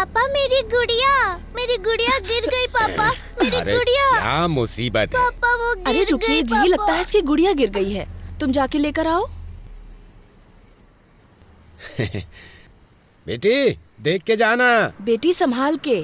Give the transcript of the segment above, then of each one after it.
पापा मेरी गुड़िया गिर गई पापा, मेरी गुड़िया। क्या मुसीबत है पापा वो गिर गई। अरे रुकिए जी, लगता है इसकी गुड़िया गिर गई है, तुम जाके लेकर आओ। बेटी देख के जाना। बेटी संभाल के।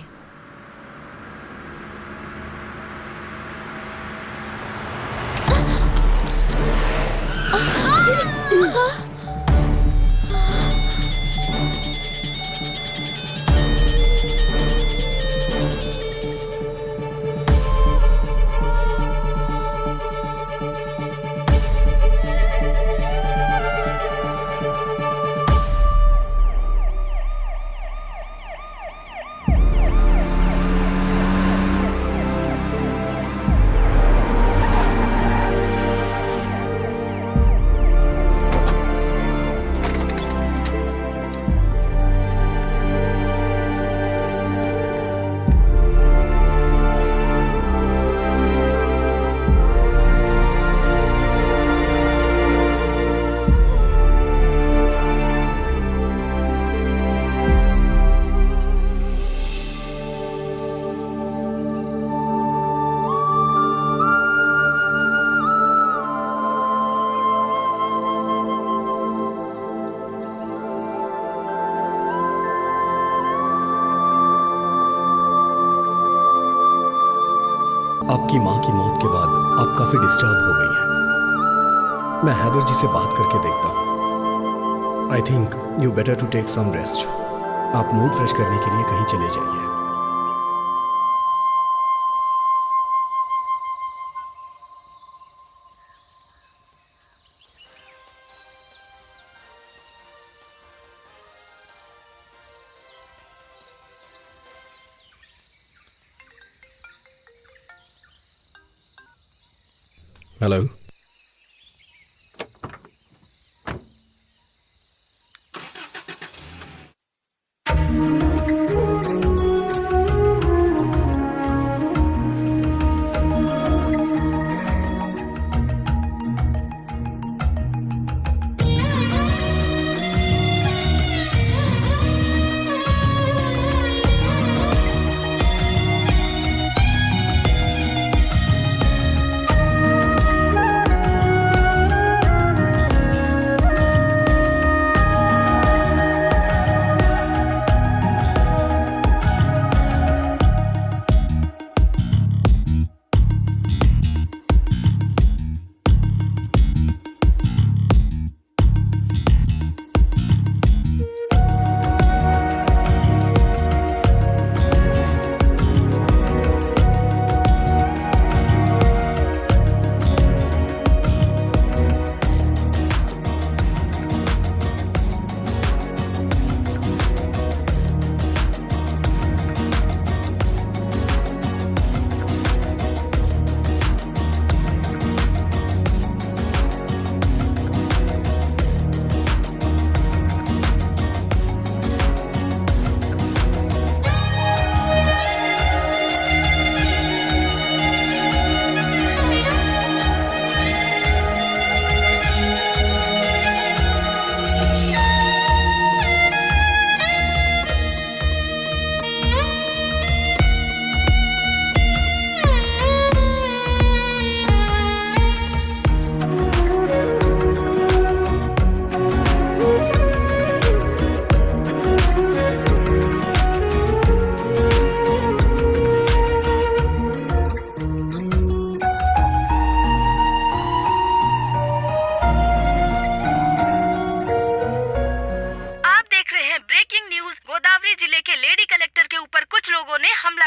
आपकी माँ की मौत के बाद आप काफी डिस्टर्ब हो गई हैं। मैं हैदर जी से बात करके देखता हूँ। I think you better to take some rest. आप मूड फ्रेश करने के लिए कहीं चले जाइए। हेलो।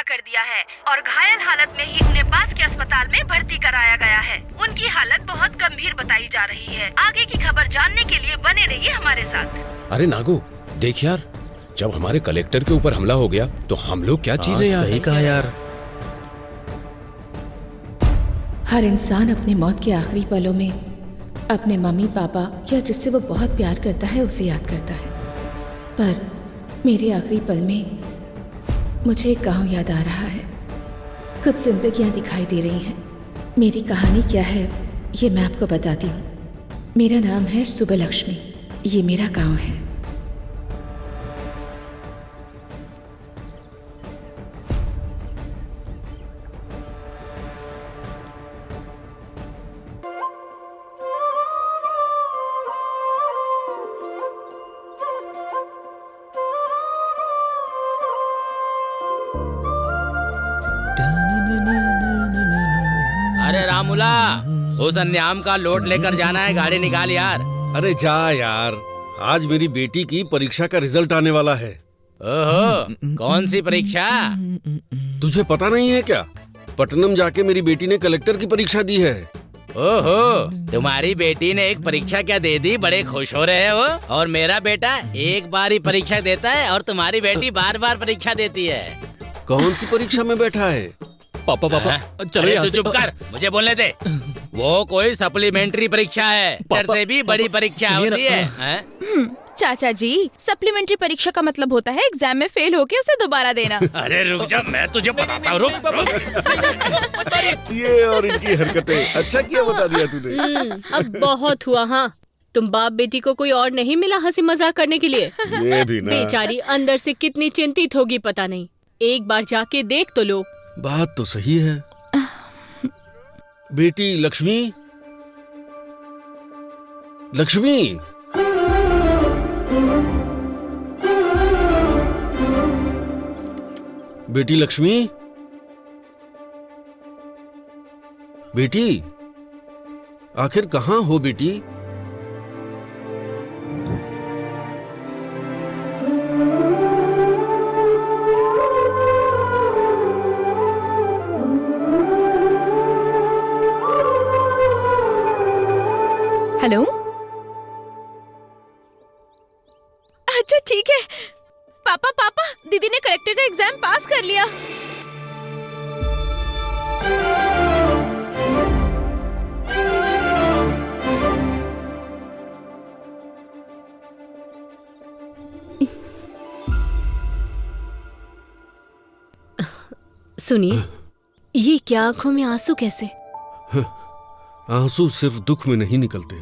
कर दिया है और घायल हालत में ही उन्हें पास के अस्पताल में भर्ती कराया गया है। उनकी हालत बहुत गंभीर बताई जा रही है। आगे की खबर जानने के लिए बने रहिए हमारे साथ। अरे नागू देख यार, जब हमारे कलेक्टर के ऊपर हमला हो गया तो हम लोग क्या चीजें यार। सही कहा यार। हर इंसान अपनी मौत के आखिरी पलों में अपने मम्मी पापा या जिससे वो बहुत प्यार करता है उसे याद करता है, पर मेरे आखिरी पल में मुझे एक गांव याद आ रहा है। कुछ जिंदगियां दिखाई दे रही हैं। मेरी कहानी क्या है ये मैं आपको बताती हूँ। मेरा नाम है सुबलक्ष्मी, ये मेरा गांव है। मुला, उस अन्याम का लोड लेकर जाना है, गाड़ी निकाल यार। अरे जा यार, आज मेरी बेटी की परीक्षा का रिजल्ट आने वाला है। ओहो, कौन सी परीक्षा? तुझे पता नहीं है क्या? पटनम जाके मेरी बेटी ने कलेक्टर की परीक्षा दी है। ओहो, तुम्हारी बेटी ने एक परीक्षा क्या दे दी, बड़े खुश हो रहे हो। और मेरा बेटा एक बार ही परीक्षा देता है और तुम्हारी बेटी बार बार परीक्षा देती है। कौन सी परीक्षा में बैठा है? पापा चलो अरे यहाँ तू से। चुप कर, मुझे बोलने दे। वो कोई सप्लीमेंट्री परीक्षा है, पापा, से भी बड़ी परीक्षा सुनिए ना, होती है। हैं? चाचा जी, सप्लीमेंट्री परीक्षा का मतलब होता है एग्जाम में फेल होके उसे दोबारा देना। अरे रुक जा, मैं तुझे बताता हूँ, रुक। ये और इनकी हरकतें, अच्छा किया बता दिया तूने। अब बहुत हुआ। हाँ, तुम बाप बेटी को कोई और नहीं मिला हंसी मजाक करने के लिए? ये भी ना। बेचारी अंदर से कितनी चिंतित होगी पता नहीं। एक बार जाके देख तो लो। बात तो सही है। बेटी लक्ष्मी, लक्ष्मी, बेटी लक्ष्मी, बेटी, आखिर कहाँ हो बेटी? हेलो, अच्छा ठीक है। पापा पापा, दीदी ने कलेक्टर का एग्जाम पास कर लिया। सुनिए, ये क्या आंखों में आंसू कैसे? आंसू सिर्फ दुख में नहीं निकलते,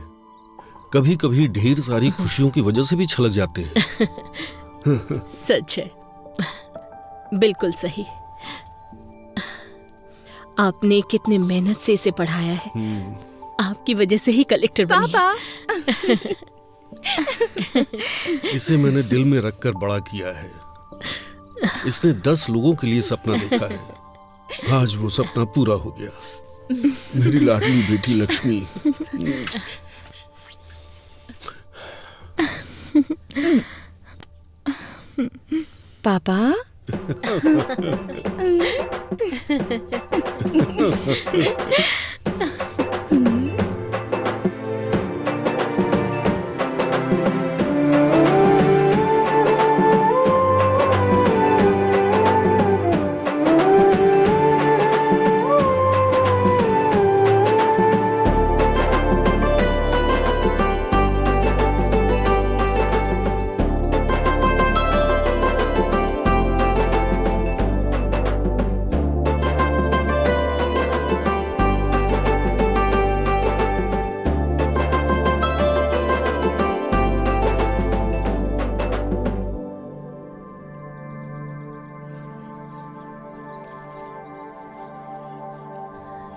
कभी कभी ढेर सारी खुशियों की वजह से भी छलक जाते हैं। सच है, बिल्कुल सही। आपने कितने मेहनत से इसे पढ़ाया है, आपकी वजह से ही कलेक्टर बनी है। पापा इसे मैंने दिल में रखकर बड़ा किया है। इसने 10 लोगों के लिए सपना देखा है, आज वो सपना पूरा हो गया। मेरी लाडली बेटी लक्ष्मी। पापा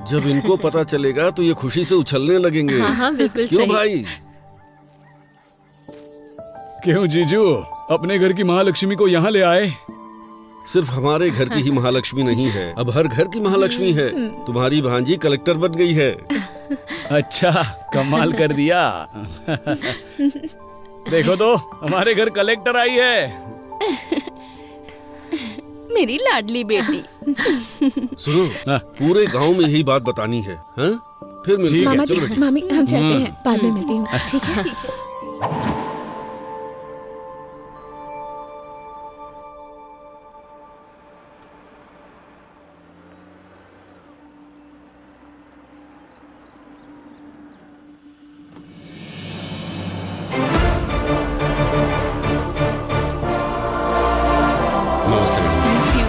जब इनको पता चलेगा तो ये खुशी से उछलने लगेंगे। हाँ हाँ, बिल्कुल क्यों सही। भाई? क्यों जीजू, अपने घर की महालक्ष्मी को यहाँ ले आए? सिर्फ हमारे घर की ही महालक्ष्मी नहीं है, अब हर घर की महालक्ष्मी है। तुम्हारी भांजी कलेक्टर बन गई है। अच्छा, कमाल कर दिया। देखो तो, हमारे घर कलेक्टर आई है। मेरी लाडली बेटी। सुनो, पूरे गांव में यही बात बतानी है, हाँ? फिर मिलते हैं। मामा जी, चलो बेटी। मामी, हम चलते हैं, बाद में मिलती हूँ। ठीक है। नमस्ते madam. Thank you,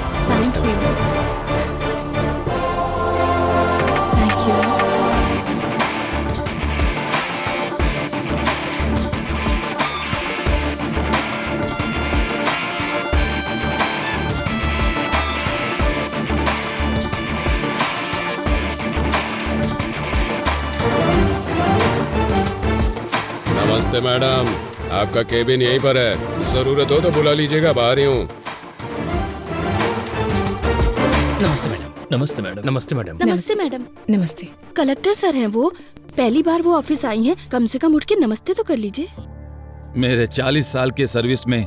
thank you. नमस्ते मैडम, आपका केबिन यहीं पर है, जरूरत हो तो बुला लीजिएगा, बाहर ही हूँ। नमस्ते मैडम, नमस्ते मैडम। नमस्ते मैडम। नमस्ते मैडम। नमस्ते। कलेक्टर सर हैं वो, पहली बार वो ऑफिस आई हैं, कम से कम उठ के नमस्ते तो कर लीजिए। मेरे 40 साल के सर्विस में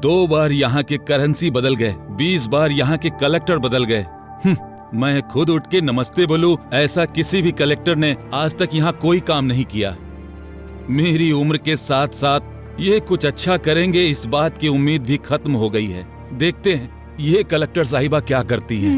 2 बार यहाँ के करेंसी बदल गए, 20 बार यहाँ के कलेक्टर बदल गए। मैं खुद उठ के नमस्ते बोलूं, ऐसा किसी भी कलेक्टर ने आज तक यहाँ कोई काम नहीं किया। मेरी उम्र के साथ साथ ये कुछ अच्छा करेंगे इस बात की उम्मीद भी खत्म हो गई है। देखते हैं ये कलेक्टर साहिबा क्या करती हैं।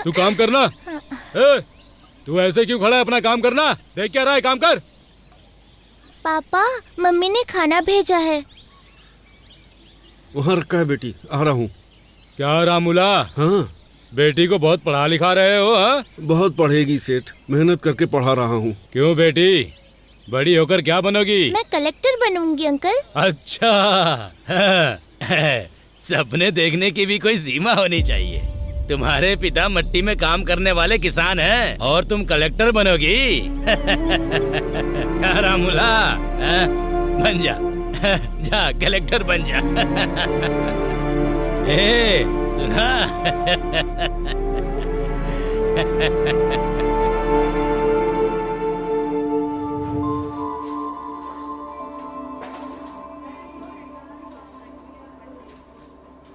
तू काम करना। तू ऐसे क्यों खड़ा है? अपना काम करना। देख क्या रहा है, काम कर। पापा, मम्मी ने खाना भेजा है। वहाँ रखा है बेटी, आ रहा हूँ। क्या रामूला? हाँ बेटी को बहुत पढ़ा लिखा रहे हो? हाँ, बहुत पढ़ेगी सेठ, मेहनत करके पढ़ा रहा हूँ। क्यों बेटी, बड़ी होकर क्या बनोगी? मैं कलेक्टर बनूंगी अंकल। अच्छा, सपने देखने की भी कोई सीमा होनी चाहिए। तुम्हारे पिता मिट्टी में काम करने वाले किसान हैं और तुम कलेक्टर बनोगी? रामूला, बन जा, जा कलेक्टर बन जा। हे, सुना?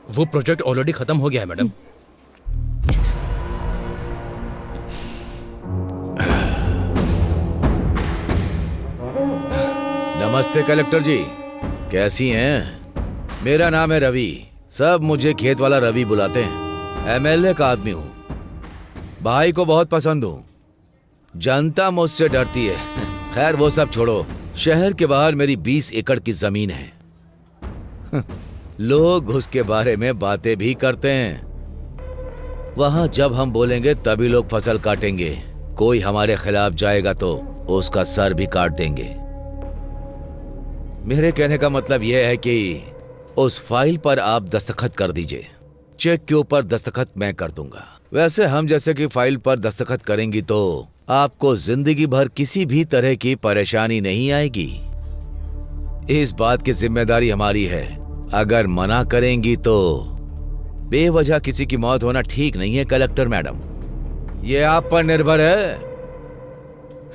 वो प्रोजेक्ट ऑलरेडी खत्म हो गया है मैडम। नमस्ते कलेक्टर जी, कैसी हैं? मेरा नाम है रवि, सब मुझे खेत वाला रवि बुलाते हैं। एमएलए का आदमी हूँ, भाई को बहुत पसंद हूँ, जनता मुझसे डरती है। खैर वो सब छोड़ो, शहर के बाहर मेरी 20 एकड़ की जमीन है। लोग उसके बारे में बातें भी करते हैं। वहां जब हम बोलेंगे तभी लोग फसल काटेंगे, कोई हमारे खिलाफ जाएगा तो उसका सर भी काट देंगे। मेरे कहने का मतलब यह है कि उस फाइल पर आप दस्तखत कर दीजिए, चेक के ऊपर दस्तखत मैं कर दूंगा। वैसे हम जैसे कि फाइल पर दस्तखत करेंगी तो आपको जिंदगी भर किसी भी तरह की परेशानी नहीं आएगी। इस बात की जिम्मेदारी हमारी है, अगर मना करेंगी तो बेवजह किसी की मौत होना ठीक नहीं है कलेक्टर मैडम, ये आप पर निर्भर है।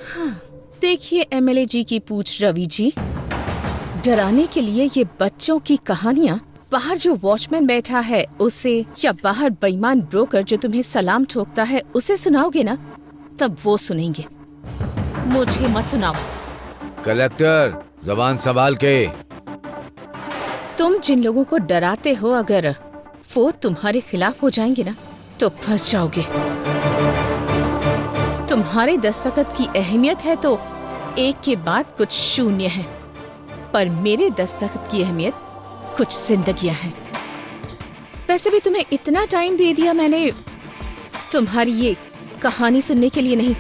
हाँ, देखिए एमएलए जी की पूछ रवि जी, डराने के लिए ये बच्चों की कहानियाँ बाहर जो वॉचमैन बैठा है उसे, या बाहर बेईमान ब्रोकर जो तुम्हें सलाम ठोकता है उसे सुनाओगे ना, तब वो सुनेंगे, मुझे मत सुनाओ। कलेक्टर जबान संभाल के। तुम जिन लोगों को डराते हो, अगर वो तुम्हारे खिलाफ हो जाएंगे ना तो फंस जाओगे। तुम्हारे दस्तखत की अहमियत है तो एक के बाद कुछ शून्य है, पर मेरे दस्तखत की अहमियत कुछ जिंदगियां हैं। वैसे भी तुम्हें इतना टाइम दे दिया मैंने तुम्हारी ये कहानी सुनने के लिए नहीं,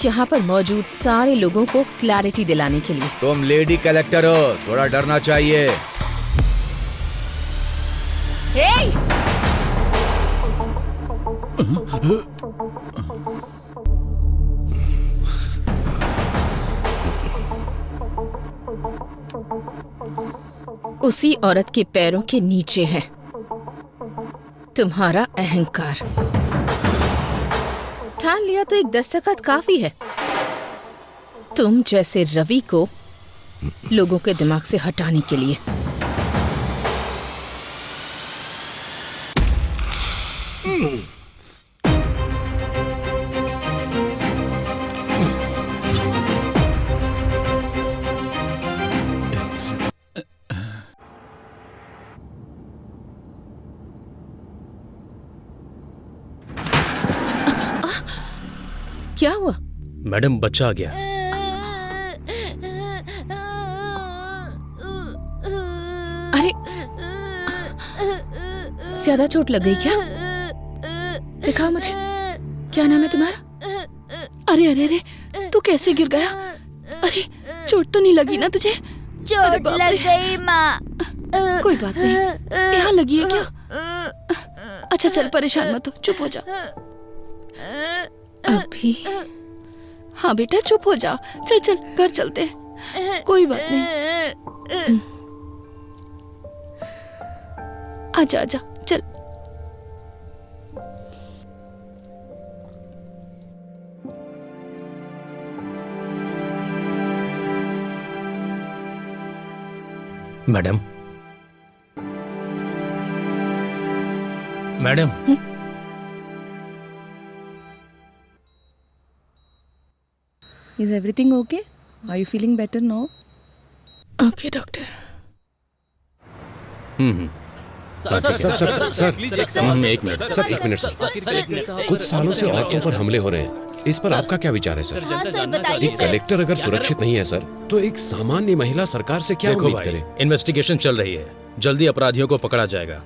यहाँ पर मौजूद सारे लोगों को क्लैरिटी दिलाने के लिए। तुम लेडी कलेक्टर हो, थोड़ा डरना चाहिए। उसी औरत के पैरों के नीचे है तुम्हारा अहंकार। ठान लिया तो एक दस्तखत काफी है। तुम जैसे रवि को लोगों के दिमाग से हटाने के लिए। क्या हुआ? मैडम बच्चा आ गया। अरे ज्यादा चोट लग गई क्या? दिखाओ मुझे, क्या नाम है तुम्हारा? अरे अरे अरे, तू कैसे गिर गया? अरे चोट तो नहीं लगी ना तुझे? चोट लग गई माँ। कोई बात नहीं, यहाँ लगी है क्या? अच्छा चल, परेशान मत हो, चुप हो जा। अभी हाँ बेटा चुप हो जा, चल चल घर चलते हैं, कोई बात नहीं। आजा आजा चल। Madam, madam, Is everything okay? Are you feeling better now? Okay doctor. Sir एक मिनट सर। कुछ सालों से औरतों पर हमले हो रहे हैं, इस पर आपका क्या विचार है सर? हाँ सर बताइए एक कलेक्टर अगर सुरक्षित नहीं है सर, तो एक सामान्य महिला सरकार से क्या उम्मीद करे? इन्वेस्टिगेशन चल रही है, जल्दी अपराधियों को पकड़ा जाएगा।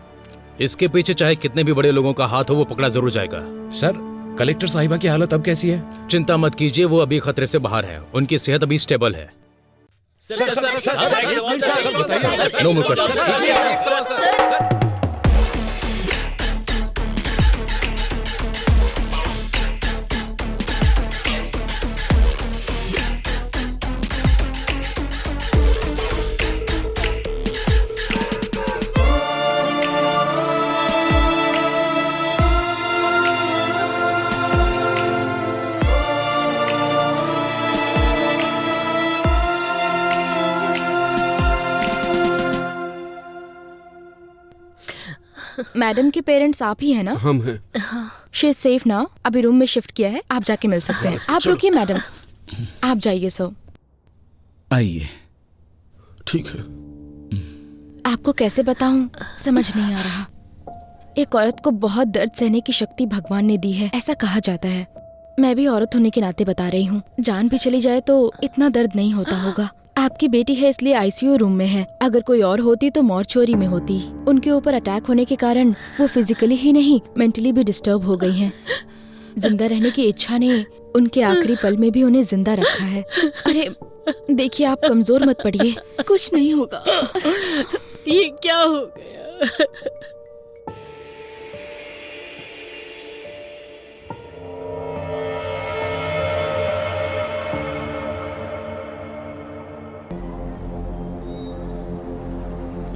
इसके पीछे चाहे कितने भी बड़े लोगों का हाथ हो, वो पकड़ा जरूर जाएगा। सर, कलेक्टर साहिबा की हालत अब कैसी है? चिंता मत कीजिए, वो अभी खतरे से बाहर है, उनकी सेहत अभी स्टेबल है। No more question. मैडम के पेरेंट्स आप ही हैं ना? हम हैं। शी इज सेफ ना, अभी रूम में शिफ्ट किया है, आप जाके मिल सकते हैं। आप रुकिए मैडम, आप जाइए। सो आइए। ठीक है। आपको कैसे बताऊं, समझ नहीं आ रहा। एक औरत को बहुत दर्द सहने की शक्ति भगवान ने दी है, ऐसा कहा जाता है। मैं भी औरत होने के नाते बता रही हूँ, जान भी चली जाए तो इतना दर्द नहीं होता होगा। आपकी बेटी है इसलिए आईसीयू रूम में है, अगर कोई और होती तो मॉर्चुरी में होती। उनके ऊपर अटैक होने के कारण वो फिजिकली ही नहीं मेंटली भी डिस्टर्ब हो गई हैं। जिंदा रहने की इच्छा ने उनके आखिरी पल में भी उन्हें जिंदा रखा है। अरे देखिए, आप कमजोर मत पड़िए, कुछ नहीं होगा। ये क्या हो गया?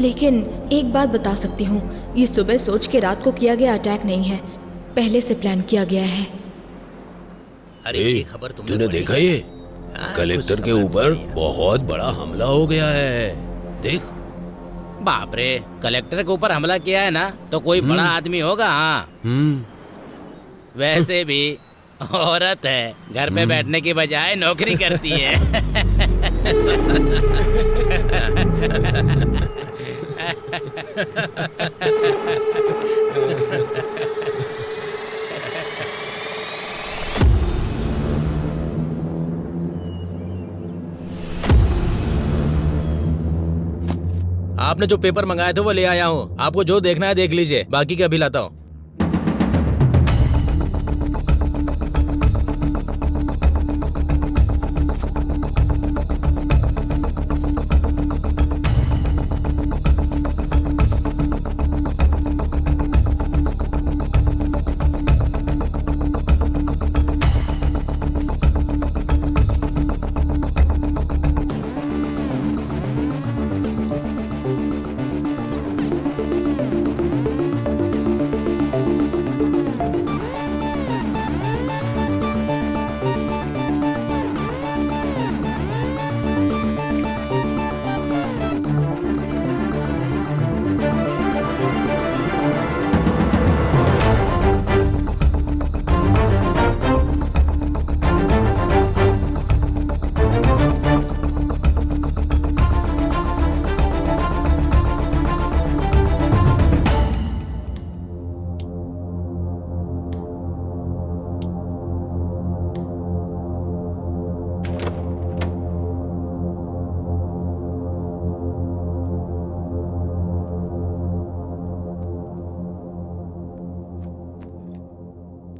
लेकिन एक बात बता सकती हूँ, ये सुबह सोच के रात को किया गया अटैक नहीं है, पहले से प्लान किया गया है। अरे ये खबर तूने देखा? ये कलेक्टर के ऊपर बहुत बड़ा हमला हो गया है, देख। बाप रे, कलेक्टर के ऊपर हमला किया है ना, तो कोई बड़ा आदमी होगा। हाँ वैसे भी औरत है, घर पे बैठने की बजाय नौकरी करती है। आपने जो पेपर मंगाए थे वो ले आया हूँ, आपको जो देखना है देख लीजिए, बाकी का अभी लाता हूँ।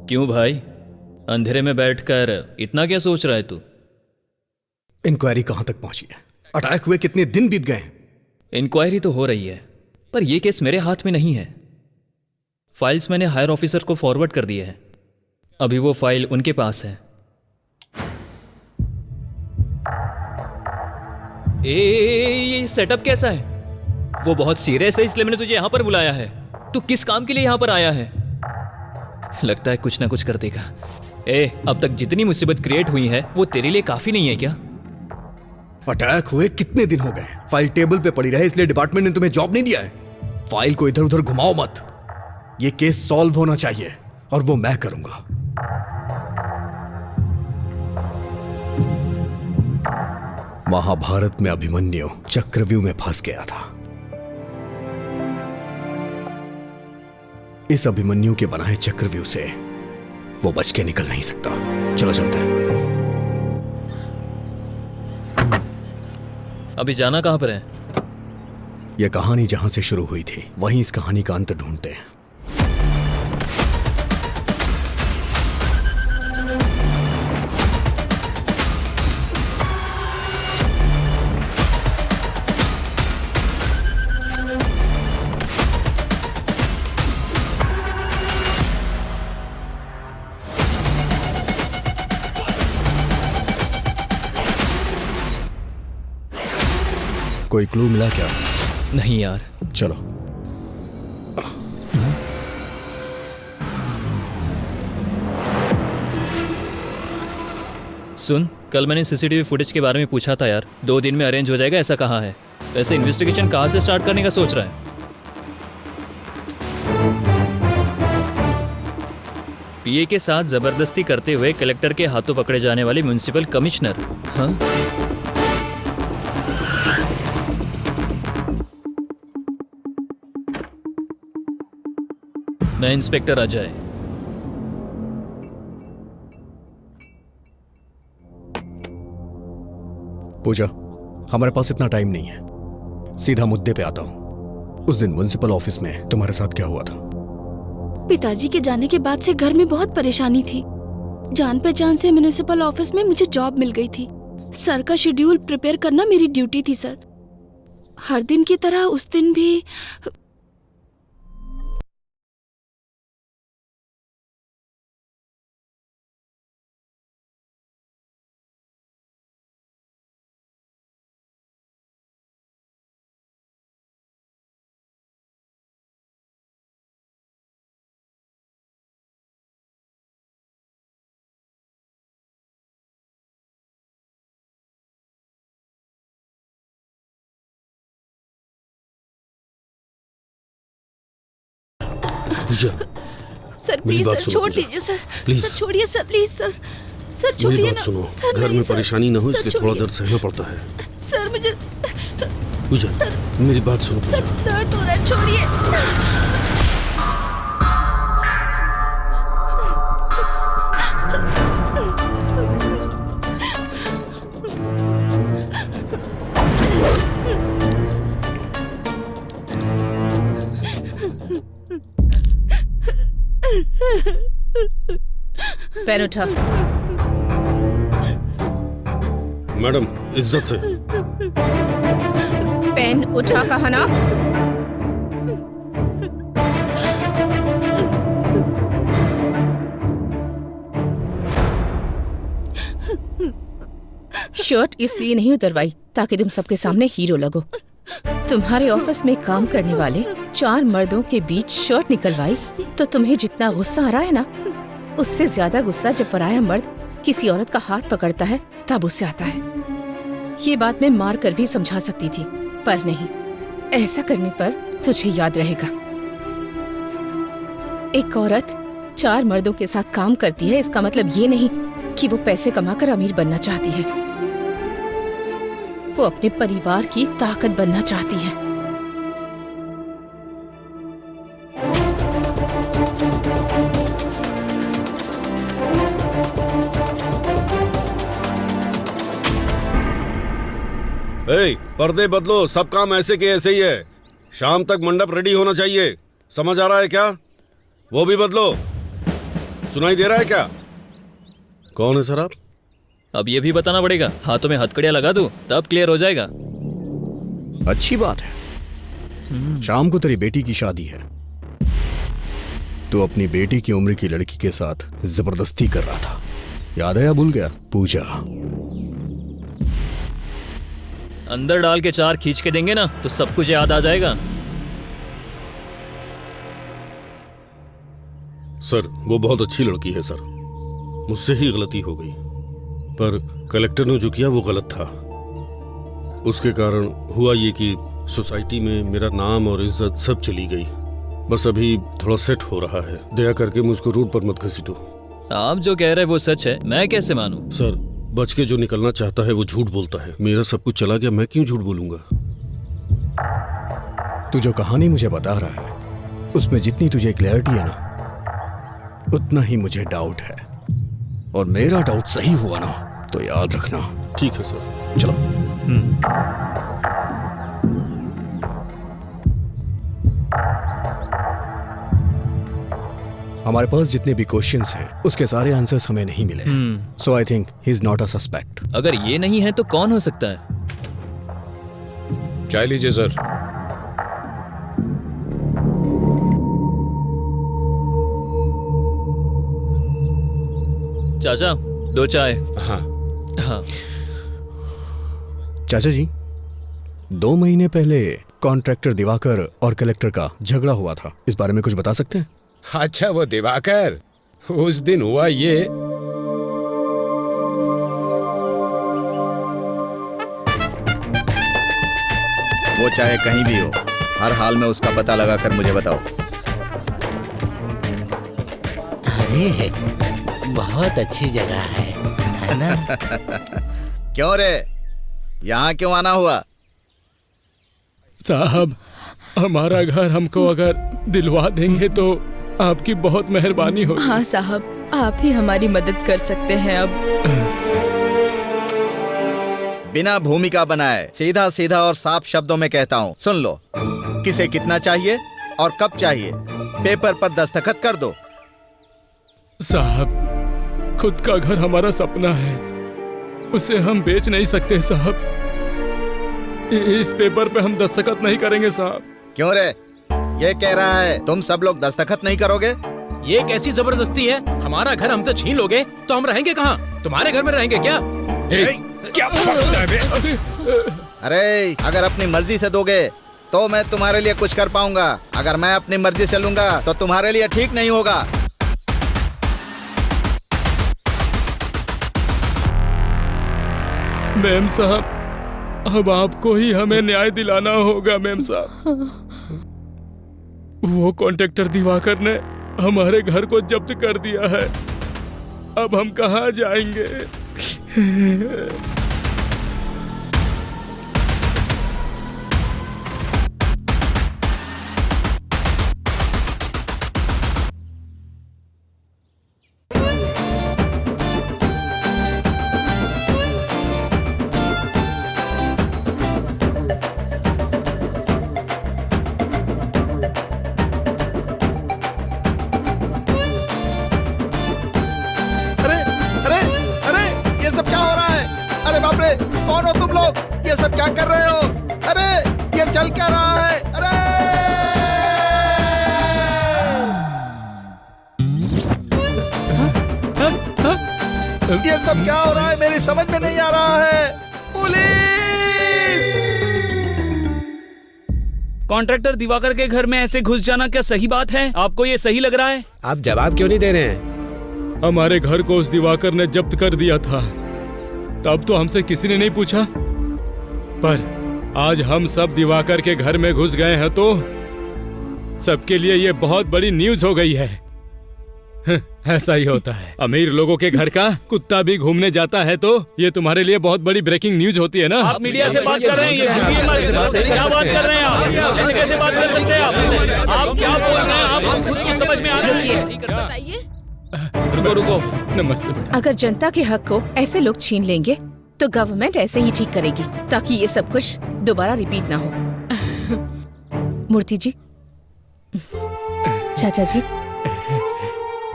क्यों भाई, अंधेरे में बैठकर इतना क्या सोच रहा है तू? इंक्वायरी कहां तक पहुंची है? अटैक हुए कितने दिन बीत गए? इंक्वायरी तो हो रही है, पर यह केस मेरे हाथ में नहीं है। फाइल्स मैंने हायर ऑफिसर को फॉरवर्ड कर दिए हैं। अभी वो फाइल उनके पास है। ये सेटअप कैसा है? वो बहुत सीरियस है इसलिए मैंने तुझे यहाँ पर बुलाया है। तू किस काम के लिए यहाँ पर आया है? लगता है कुछ ना कुछ कर देगा। अब तक जितनी मुसीबत क्रिएट हुई है वो तेरे लिए काफी नहीं है क्या? अटैक हुए कितने दिन हो गए, फाइल टेबल पे पड़ी रहे इसलिए डिपार्टमेंट ने तुम्हें जॉब नहीं दिया है। फाइल को इधर उधर घुमाओ मत। ये केस सॉल्व होना चाहिए और वो मैं करूंगा। महाभारत में अभिमन्यु चक्रव्यूह में फंस गया था। इस अभिमन्यु के बनाए चक्रव्यूह से वो बच के निकल नहीं सकता। चलो चलते हैं। अभी जाना कहां पर है? यह कहानी जहां से शुरू हुई थी वहीं इस कहानी का अंत ढूंढते हैं। कोई क्लू मिला क्या? नहीं यार। चलो। सुन, कल मैंने सीसीटीवी फुटेज के बारे में पूछा था यार। 2 दिन में अरेंज हो जाएगा ऐसा कहा है। वैसे इन्वेस्टिगेशन कहां से स्टार्ट करने का सोच रहा है? पीए के साथ जबरदस्ती करते हुए कलेक्टर के हाथों पकड़े जाने वाले म्युनिसिपल कमिश्नर। हाँ, मैं इंस्पेक्टर अजय। पूजा, हमारे पास इतना टाइम नहीं है, सीधा मुद्दे पे आता हूं। उस दिन म्युनिसिपल ऑफिस में तुम्हारे साथ क्या हुआ था? पिताजी के जाने के बाद से घर में बहुत परेशानी थी। जान पहचान से म्युनिसिपल ऑफिस में मुझे जॉब मिल गई थी। सर का शेड्यूल प्रिपेयर करना मेरी ड्यूटी थी सर। हर दिन की तरह उस दिन भी पूजा, सर प्लीज सर छोड़ दीजिए सर। प्लीज सर छोड़िए सर, प्लीज सर। सर छोड़िए मेरी ना। बात सुनो, सर घर नहीं, में सर। परेशानी ना हो सर, इसलिए थोड़ा छोड़िए। दर्द सहना पड़ता है। सर मुझे पूजा, मेरी बात सुनो सर, पूजा। दर्द हो रहा है, छोड़िए। पेन उठा। मैडम, इज्जत से। पेन उठा कहा ना। शर्ट इसलिए नहीं उतरवाई ताकि तुम सबके सामने हीरो लगो। तुम्हारे ऑफिस में काम करने वाले 4 मर्दों के बीच शर्ट निकलवाई तो तुम्हें जितना गुस्सा आ रहा है ना, उससे ज्यादा गुस्सा जब पराया मर्द किसी औरत का हाथ पकड़ता है तब उसे आता है। ये बात मैं मार कर भी समझा सकती थी, पर नहीं, ऐसा करने पर तुझे याद रहेगा। एक औरत 4 मर्दों के साथ काम करती है, इसका मतलब ये नहीं कि वो पैसे कमाकर अमीर बनना चाहती है। वो अपने परिवार की ताकत बनना चाहती है। पर्दे बदलो, सब काम ऐसे के ऐसे ही है। शाम तक मंडप रेडी होना चाहिए, समझ आ रहा है क्या? वो भी बदलो। सुनाई दे रहा है क्या? कौन है सर आप? अब ये भी बताना पड़ेगा। हाथों में हथकड़ियां लगा दूं तब क्लियर हो जाएगा। अच्छी बात है। शाम को तेरी बेटी की शादी है। तू अपनी बेटी की उम्र की लड़की के साथ जबरदस्ती कर रहा था। याद है या भूल गया? पूजा। अंदर डाल के 4 खींच के देंगे ना तो सब कुछ याद आ जाएगा। सर वो बहुत अच्छी लड़की है सर, मुझसे ही गलती हो गई, पर कलेक्टर ने जो किया वो गलत था। उसके कारण हुआ ये कि सोसाइटी में मेरा नाम और इज्जत सब चली गई। बस अभी थोड़ा सेट हो रहा है, दया करके मुझको रोड पर मत घसीटो। आप जो कह रहे हैं वो सच है, मैं कैसे मानूं? सर बच के जो निकलना चाहता है वो झूठ बोलता है। मेरा सब कुछ चला गया, मैं क्यों झूठ बोलूंगा? तू जो कहानी मुझे बता रहा है उसमें जितनी तुझे क्लैरिटी है ना, उतना ही मुझे डाउट है। और मेरा डाउट सही हुआ ना तो याद रखना। ठीक है सर, चलो। हमारे पास जितने भी क्वेश्चंस हैं उसके सारे आंसर्स हमें नहीं मिले। So I think he is not a suspect. अगर ये नहीं है तो कौन हो सकता है? चाय लीजिए सर। चाचा 2 चाय। हाँ हाँ। चाचा जी, 2 महीने पहले कॉन्ट्रैक्टर दिवाकर और कलेक्टर का झगड़ा हुआ था, इस बारे में कुछ बता सकते हैं? अच्छा वो दिवाकर, उस दिन हुआ ये। वो चाहे कहीं भी हो, हर हाल में उसका पता लगाकर मुझे बताओ। अरे बहुत अच्छी जगह है ना? क्यों रे, यहाँ क्यों आना हुआ? साहब हमारा घर हमको अगर दिलवा देंगे तो आपकी बहुत मेहरबानी होगी। हाँ साहब, आप ही हमारी मदद कर सकते हैं। अब बिना भूमिका बनाए सीधा सीधा और साफ शब्दों में कहता हूँ, सुन लो। किसे कितना चाहिए और कब चाहिए, पेपर पर दस्तखत कर दो। साहब खुद का घर हमारा सपना है, उसे हम बेच नहीं सकते साहब। इस पेपर पे हम दस्तखत नहीं करेंगे साहब। क्यों रे, ये कह रहा है तुम सब लोग दस्तखत नहीं करोगे? ये कैसी जबरदस्ती है? हमारा घर हमसे छीन लोगे तो हम रहेंगे कहाँ? तुम्हारे घर में रहेंगे क्या? क्या अरे अगर अपनी मर्जी से दोगे तो मैं तुम्हारे लिए कुछ कर पाऊंगा, अगर मैं अपनी मर्जी से लूंगा तो तुम्हारे लिए ठीक नहीं होगा। मैम साहब, अब आपको ही हमें न्याय दिलाना होगा। मैम साहब, वो कॉन्ट्रैक्टर दिवाकर ने हमारे घर को जब्त कर दिया है, अब हम कहाँ जाएंगे? कौन हो तुम लोग? ये सब क्या कर रहे हो? अरे ये चल क्या रहा है? अरे ये सब क्या हो रहा है? मेरी समझ में नहीं आ रहा है। पुलिस! कॉन्ट्रैक्टर दिवाकर के घर में ऐसे घुस जाना क्या सही बात है? आपको ये सही लग रहा है? आप जवाब क्यों नहीं दे रहे हैं? हमारे घर को उस दिवाकर ने जब्त कर दिया था, तब तो हमसे किसी ने नहीं पूछा, पर आज हम सब दिवाकर के घर में घुस गए हैं तो सबके लिए ये बहुत बड़ी न्यूज हो गई है। ऐसा ही होता है, अमीर लोगों के घर का कुत्ता भी घूमने जाता है तो ये तुम्हारे लिए बहुत बड़ी ब्रेकिंग न्यूज होती है ना। आप मीडिया से बात कर रहे हैं, ये क्या बात कर रहे हैं आप? ऐसे कैसे बात कर सकते हैं आप क्या बोल रहे हैं? आप खुद को समझ में आ रही है? बताइए। रुको रुको, नमस्ते। अगर जनता के हक को ऐसे लोग छीन लेंगे तो गवर्नमेंट ऐसे ही ठीक करेगी ताकि ये सब कुछ दोबारा रिपीट ना हो। मूर्ति जी, चाचा जी,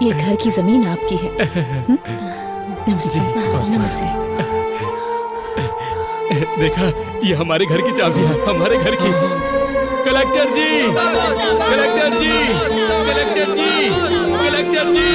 ये घर की जमीन आपकी है। नमस्ते। नमस्ते। देखा, ये हमारे घर की चाबी है, हमारे घर की। कलेक्टर जी, कलेक्टर जी, कलेक्टर जी, कलेक्टर जी।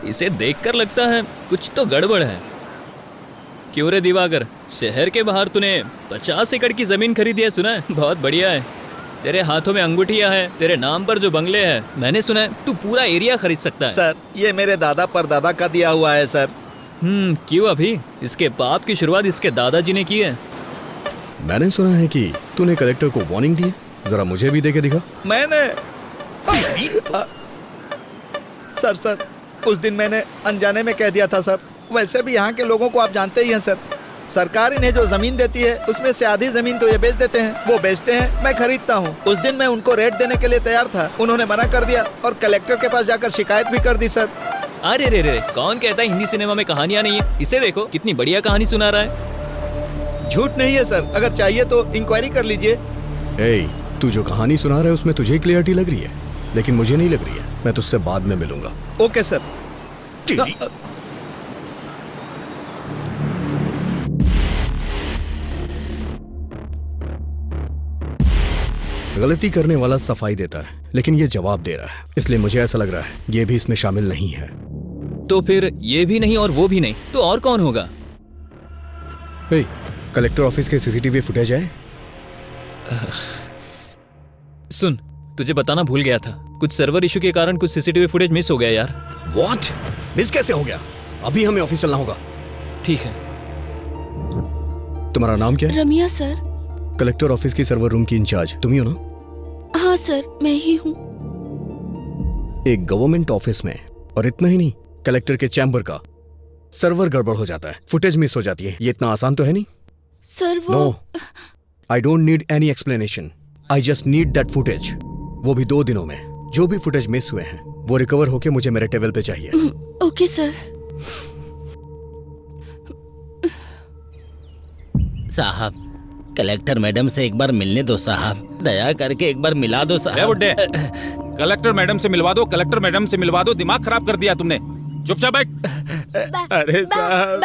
इसे देखकर लगता है कुछ तो गड़बड़ है। क्यों रे दिवाकर, शहर के बाहर तूने 50 एकड़ की जमीन खरीदी है, सुना है? बहुत बढ़िया है। तेरे हाथों में अंगूठियां है, तेरे नाम पर जो बंगले हैं, मैंने सुना है तू पूरा एरिया खरीद सकता है। सर, ये मेरे दादा परदादा का दिया हुआ है सर। क्यों अभी? इसके पाप की शुरुआत इसके दादाजी ने की है। मैंने सुना है कि तूने कलेक्टर को वार्निंग दी है, जरा मुझे भी देके दिखा। मैंने सर उस दिन मैंने अनजाने में कह दिया था सर। वैसे भी यहाँ के लोगों को आप जानते ही हैं सर। सरकार इन्हें जो जमीन देती है उसमें से आधी जमीन तो ये बेच देते हैं, वो बेचते हैं, मैं खरीदता हूँ। उस दिन मैं उनको रेट देने के लिए तैयार था, उन्होंने मना कर दिया और कलेक्टर के पास जाकर शिकायत भी कर दी सर। अरे रे रे, कौन कहता है हिंदी सिनेमा में कहानियां नहीं है? इसे देखो कितनी बढ़िया कहानी सुना रहा है। झूठ नहीं है सर, अगर चाहिए तो इंक्वायरी कर लीजिए। तू जो कहानी सुना रहा है उसमें तुझे क्लियरिटी लग रही है, लेकिन मुझे नहीं लग रही है। मैं तुझसे बाद में मिलूंगा। Okay sir. गलती करने वाला सफाई देता है, लेकिन ये जवाब दे रहा है, इसलिए मुझे ऐसा लग रहा है ये भी इसमें शामिल नहीं है। तो फिर ये भी नहीं और वो भी नहीं, तो और कौन होगा? कलेक्टर ऑफिस के सीसीटीवी फुटेज है? सुन, तुझे बताना भूल गया था, कुछ सर्वर इशू के कारण कुछ सीसीटीवी फुटेज मिस हो गया यार। व्हाट? मिस कैसे हो गया? अभी हमें ऑफिस चलना होगा। ठीक है। तुम्हारा नाम क्या है? रमिया सर। कलेक्टर ऑफिस की सर्वर रूम की इंचार्ज तुम ही हो ना? हाँ सर, मैं ही हूँ। एक गवर्नमेंट ऑफिस में, और इतना ही नहीं, कलेक्टर के चैम्बर का सर्वर गड़बड़ हो जाता है, फुटेज मिस हो जाती है। ये इतना आसान तो है नहीं सर। वो no, I don't need any explanation, I just need that footage. वो भी 2 दिनों में। जो भी फुटेज मिस हुए हैं वो रिकवर होके मुझे मेरे टेबल पे चाहिए। Okay sir. साहब, कलेक्टर मैडम से एक बार मिलने दो साहब, दया करके एक बार मिला दो साहब। बुड्ढे, कलेक्टर मैडम से मिलवा दो, कलेक्टर मैडम से मिलवा दो। दिमाग खराब कर दिया तुमने। चुपचाप बैठ। अरे साहब,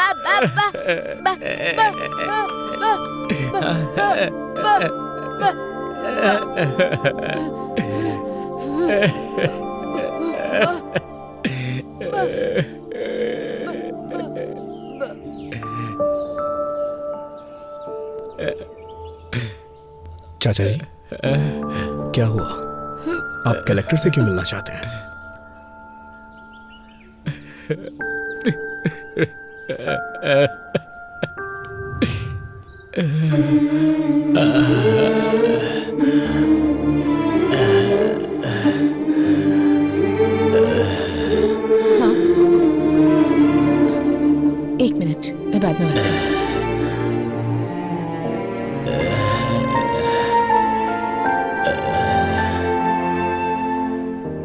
चाचा जी, क्या हुआ? आप कलेक्टर से क्यों मिलना चाहते हैं? हाँ, 1 मिनट, मैं बाद में बात करती हूँ।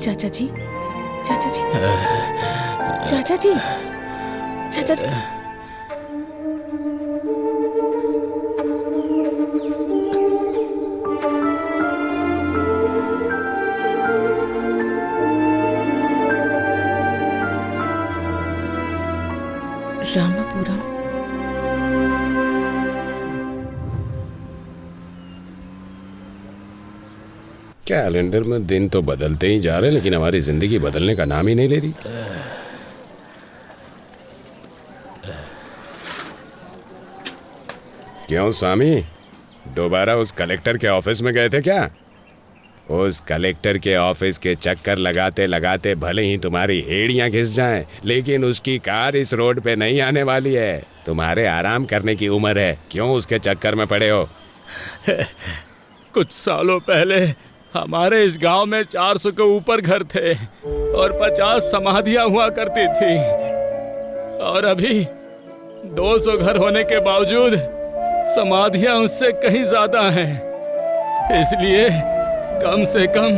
चाचा जी, चाचा जी, चाचा जी, चाचा जी। रामापुरम। कैलेंडर में दिन तो बदलते ही जा रहे, लेकिन हमारी जिंदगी बदलने का नाम ही नहीं ले रही। क्यों स्वामी, दोबारा उस कलेक्टर के ऑफिस में गए थे क्या? उस कलेक्टर के ऑफिस के चक्कर लगाते लगाते भले ही तुम्हारी एड़ियां घिस जाएं, लेकिन उसकी कार इस रोड पे नहीं आने वाली है। तुम्हारे आराम करने की उम्र है, क्यों उसके चक्कर में पड़े हो? कुछ सालों पहले हमारे इस गांव में 400 के ऊपर घर थे और 50 समाधियां हुआ करती थी, और अभी 200 घर होने के बावजूद समाधियां उससे कहीं ज्यादा हैं। इसलिए कम से कम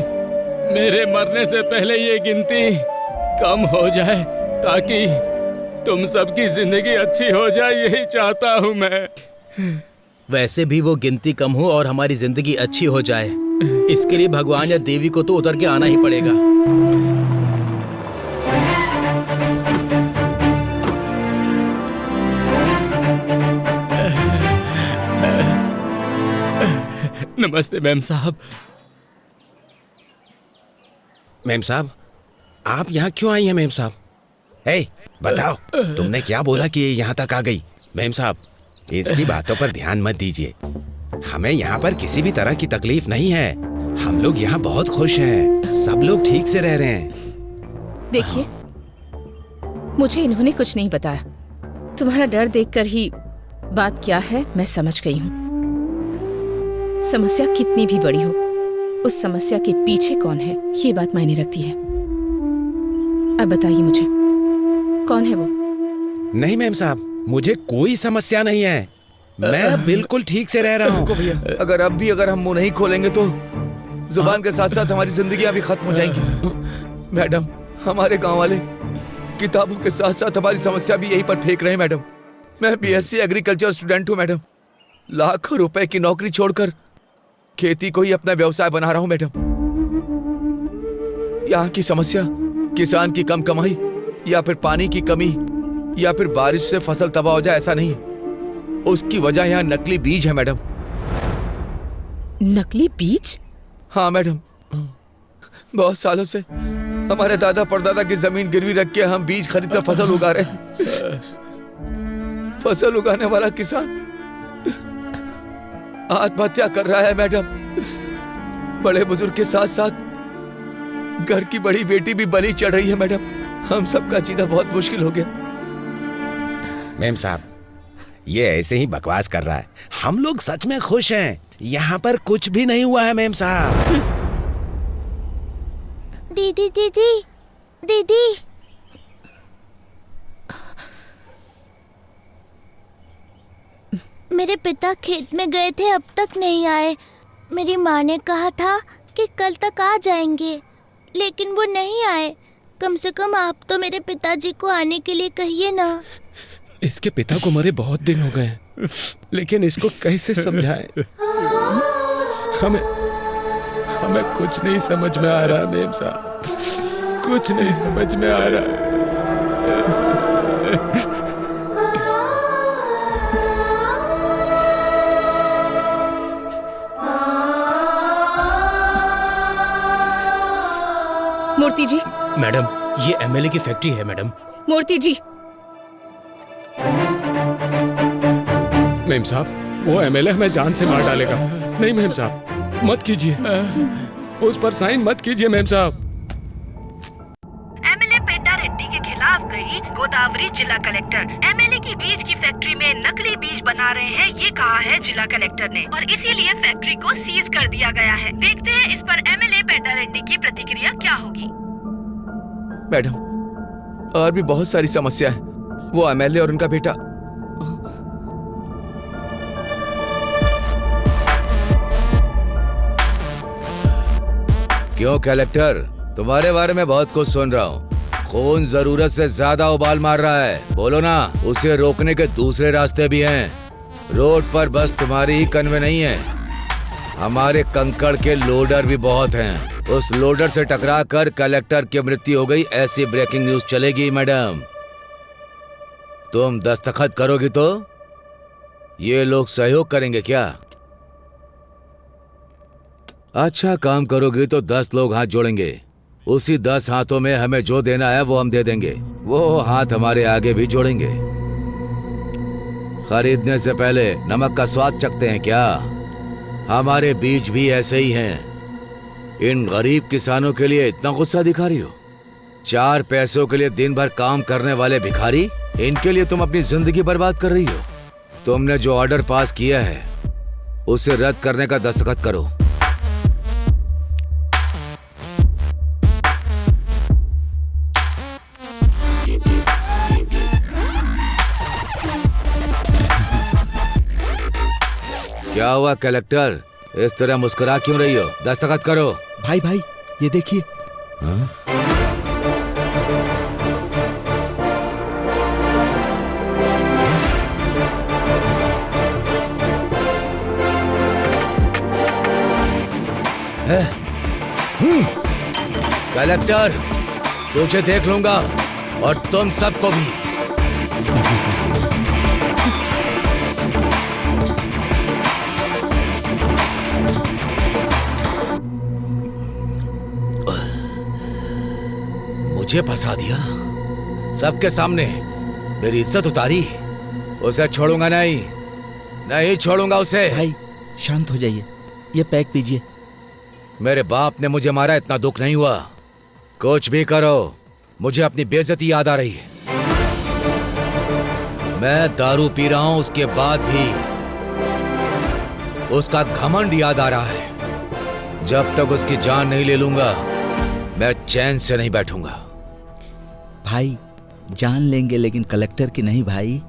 मेरे मरने से पहले ये गिनती कम हो जाए, ताकि तुम सबकी जिंदगी अच्छी हो जाए, यही चाहता हूँ मैं। वैसे भी वो गिनती कम हो और हमारी जिंदगी अच्छी हो जाए, इसके लिए भगवान या देवी को तो उतर के आना ही पड़ेगा। नमस्ते मैम साहब। मैम साहब, आप यहाँ क्यों आई हैं मैम साहब? ए, बताओ तुमने क्या बोला कि ये यहाँ तक आ गई? मैम साहब, इसकी बातों पर ध्यान मत दीजिए। हमें यहाँ पर किसी भी तरह की तकलीफ नहीं है। हम लोग यहाँ बहुत खुश हैं, सब लोग ठीक से रह रहे हैं। देखिए, मुझे इन्होंने कुछ नहीं बताया। तुम्हारा डर देखकर ही बात क्या है मैं समझ गई हूँ। समस्या कितनी भी बड़ी हो, उस समस्या के पीछे कौन है ये बात मायने रखती है। अब बताइए मुझे, कौन है वो? नहीं मैम साहब, मुझे कोई समस्या नहीं है, मैं बिल्कुल ठीक से रह रहा हूँ। भैया, अगर हम मुंह नहीं खोलेंगे तो जुबान के साथ साथ हमारी जिंदगियां भी खत्म हो जाएंगी। मैडम, हमारे गांव वाले किताबों के साथ साथ हमारी समस्या भी यहीं पर फेंक रहे हैं। मैडम, मैं बीएससी एग्रीकल्चर स्टूडेंट हूँ। मैडम, लाखों रुपए की नौकरी छोड़कर खेती को ही अपना व्यवसाय बना रहा हूँ। मैडम, यहाँ की समस्या किसान की कम कमाई या फिर पानी की कमी या फिर बारिश से फसल तबाह हो जाए, ऐसा नहीं है। उसकी वजह यहाँ नकली बीज है। मैडम, नकली बीज? हाँ मैडम, बहुत सालों से हमारे दादा परदादा की जमीन गिरवी रख के हम बीज खरीद कर फसल उगा रहे हैं। फसल उगाने वाला किसान आत्महत्या कर रहा है। मैडम, बड़े बुजुर्ग के साथ साथ घर की बड़ी बेटी भी बलि चढ़ रही है। मैडम, हम सबका जीना बहुत मुश्किल हो गया। मैम साहब, ये ऐसे ही बकवास कर रहा है। हम लोग सच में खुश हैं, यहाँ पर कुछ भी नहीं हुआ है मैम साहब। दीदी दीदी दीदी, मेरे पिता खेत में गए थे, अब तक नहीं आए। मेरी माँ ने कहा था कि कल तक आ जाएंगे, लेकिन वो नहीं आए। कम से कम आप तो मेरे पिताजी को आने के लिए कहिए ना। इसके पिता को मरे बहुत दिन हो गए, लेकिन इसको कैसे समझाएं? हमें कुछ नहीं समझ में आ रहा मेम साहब, कुछ नहीं समझ में आ रहा। मूर्ति जी। मैडम, ये एमएलए की फैक्ट्री है। मैडम, मूर्ति जी। मेम साहब, वो एमएलए हमें जान से मार डालेगा। नहीं मेम साहब, मत कीजिए, उस पर साइन मत कीजिए मेम साहब। एमएलए पेटा रेड्डी के खिलाफ गई गोदावरी जिला कलेक्टर। एमएलए की बीज की फैक्ट्री में नकली बीज बना रहे हैं, ये कहा है जिला कलेक्टर ने, और इसीलिए फैक्ट्री को सीज कर दिया गया है। देखते हैं इस पर एमएलए पेटा रेड्डी की प्रतिक्रिया क्या होगी। मैडम, और भी बहुत सारी समस्या है। वो एमएलए और उनका बेटा क्यों कलेक्टर, तुम्हारे बारे में बहुत कुछ सुन रहा हूँ। खून जरूरत से ज्यादा उबाल मार रहा है, बोलो ना। उसे रोकने के दूसरे रास्ते भी हैं। रोड पर बस तुम्हारी ही कन्वे नहीं है, हमारे कंकड़ के लोडर भी बहुत हैं। उस लोडर से टकरा कर कलेक्टर की मृत्यु हो गई, ऐसी ब्रेकिंग न्यूज चलेगी। मैडम, तुम दस्तखत करोगी तो ये लोग सहयोग करेंगे क्या? अच्छा काम करोगे तो 10 लोग हाथ जोड़ेंगे। उसी 10 हाथों में हमें जो देना है वो हम दे देंगे। वो हाथ हमारे आगे भी जोड़ेंगे। खरीदने से पहले नमक का स्वाद चखते हैं क्या? हमारे बीज भी ऐसे ही हैं। इन गरीब किसानों के लिए इतना गुस्सा दिखा रही हो? 4 पैसों के लिए दिन भर काम करने वाले भिखारी, इनके लिए तुम अपनी जिंदगी बर्बाद कर रही हो। तुमने जो ऑर्डर पास किया है उसे रद्द करने का दस्तखत करो। क्या हुआ कलेक्टर, इस तरह मुस्कुरा क्यों रही हो? दस्तखत करो। भाई भाई ये देखिए। कलेक्टर, तुझे देख लूंगा और तुम सबको भी। मुझे फंसा दिया सबके सामने, मेरी इज्जत उतारी। उसे छोड़ूंगा नहीं, नहीं छोड़ूंगा उसे। भाई शांत हो जाइए, ये पैक पीजिए। मेरे बाप ने मुझे मारा, इतना दुख नहीं हुआ। कुछ भी करो, मुझे अपनी बेइज्जती याद आ रही है। मैं दारू पी रहा हूं, उसके बाद भी उसका घमंड याद आ रहा है। जब तक उसकी जान नहीं ले लूंगा मैं चैन से नहीं बैठूंगा। भाई जान लेंगे लेकिन कलेक्टर की नहीं भाई।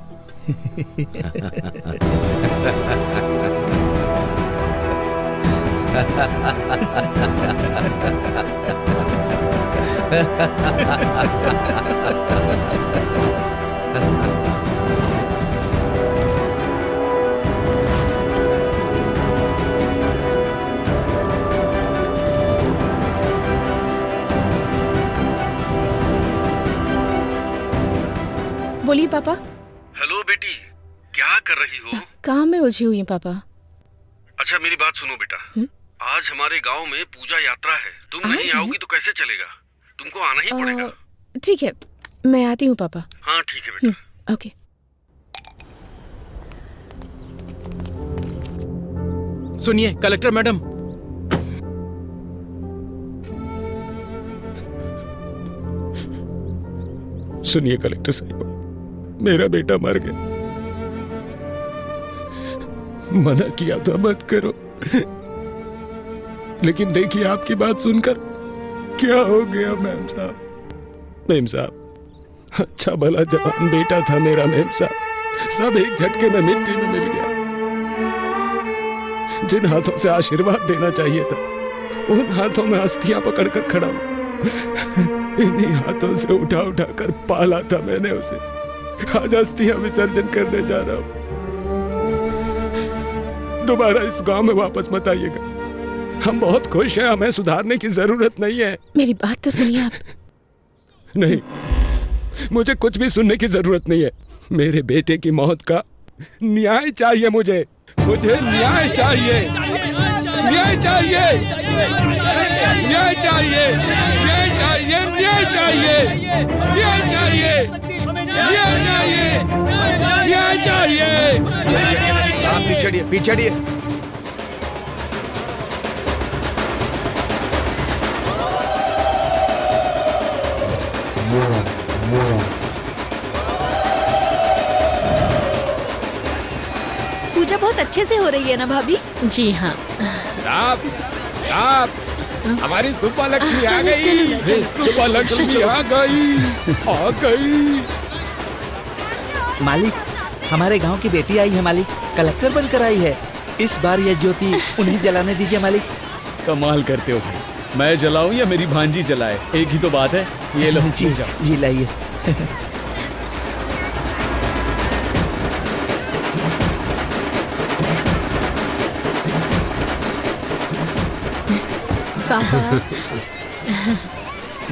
बोलिए पापा। हेलो बेटी, क्या कर रही हो? काम में उलझी हुई हूँ पापा। अच्छा मेरी बात सुनो बेटा, आज हमारे गांव में पूजा यात्रा है। तुम नहीं आओगी तो कैसे चलेगा? तुमको आना ही पड़ेगा। ठीक है, मैं आती हूँ पापा। हाँ ठीक है बेटा। ओके। सुनिए कलेक्टर मैडम, सुनिए कलेक्टर साहब, मेरा बेटा मर गया। मना किया था मत करो, लेकिन देखिए आपकी बात सुनकर क्या हो गया मेम साहब। मेम साहब, अच्छा भला जवान बेटा था मेरा मेम साहब, सब एक झटके में मिट्टी में मिल गया। जिन हाथों से आशीर्वाद देना चाहिए था उन हाथों में अस्थियां पकड़कर खड़ा हूं। इन्हीं हाथों से उठा उठा कर पाला था मैंने उसे। आज अस्थियां विसर्जन करने जा रहा हूं। दोबारा इस गांव में वापस मत आइएगा। हम बहुत खुश हैं, हमें सुधारने की जरूरत नहीं है। मेरी बात तो सुनिए आप। नहीं, मुझे कुछ भी सुनने की जरूरत नहीं है। मेरे बेटे की मौत का न्याय चाहिए मुझे न्याय चाहिए। न्याय चाहिए, न्याय चाहिए, न्याय चाहिए, न्याय चाहिए, न्याय चाहिए, न्याय चाहिए, न्याय चाहिए। आप पीछे पीछे। पूजा बहुत अच्छे से हो रही है ना भाभी? जी हाँ। साहब, साहब, हमारी सुब्बा लक्ष्मी आ गई। सुब्बा लक्ष्मी आ गई। मालिक, हमारे गांव की बेटी आई है मालिक, कलेक्टर बनकर आई है। इस बार यह ज्योति उन्हें जलाने दीजिए मालिक। कमाल करते हो भाई, मैं जलाऊं या मेरी भांजी जलाए, एक ही तो बात है। ये लो जी लाइए।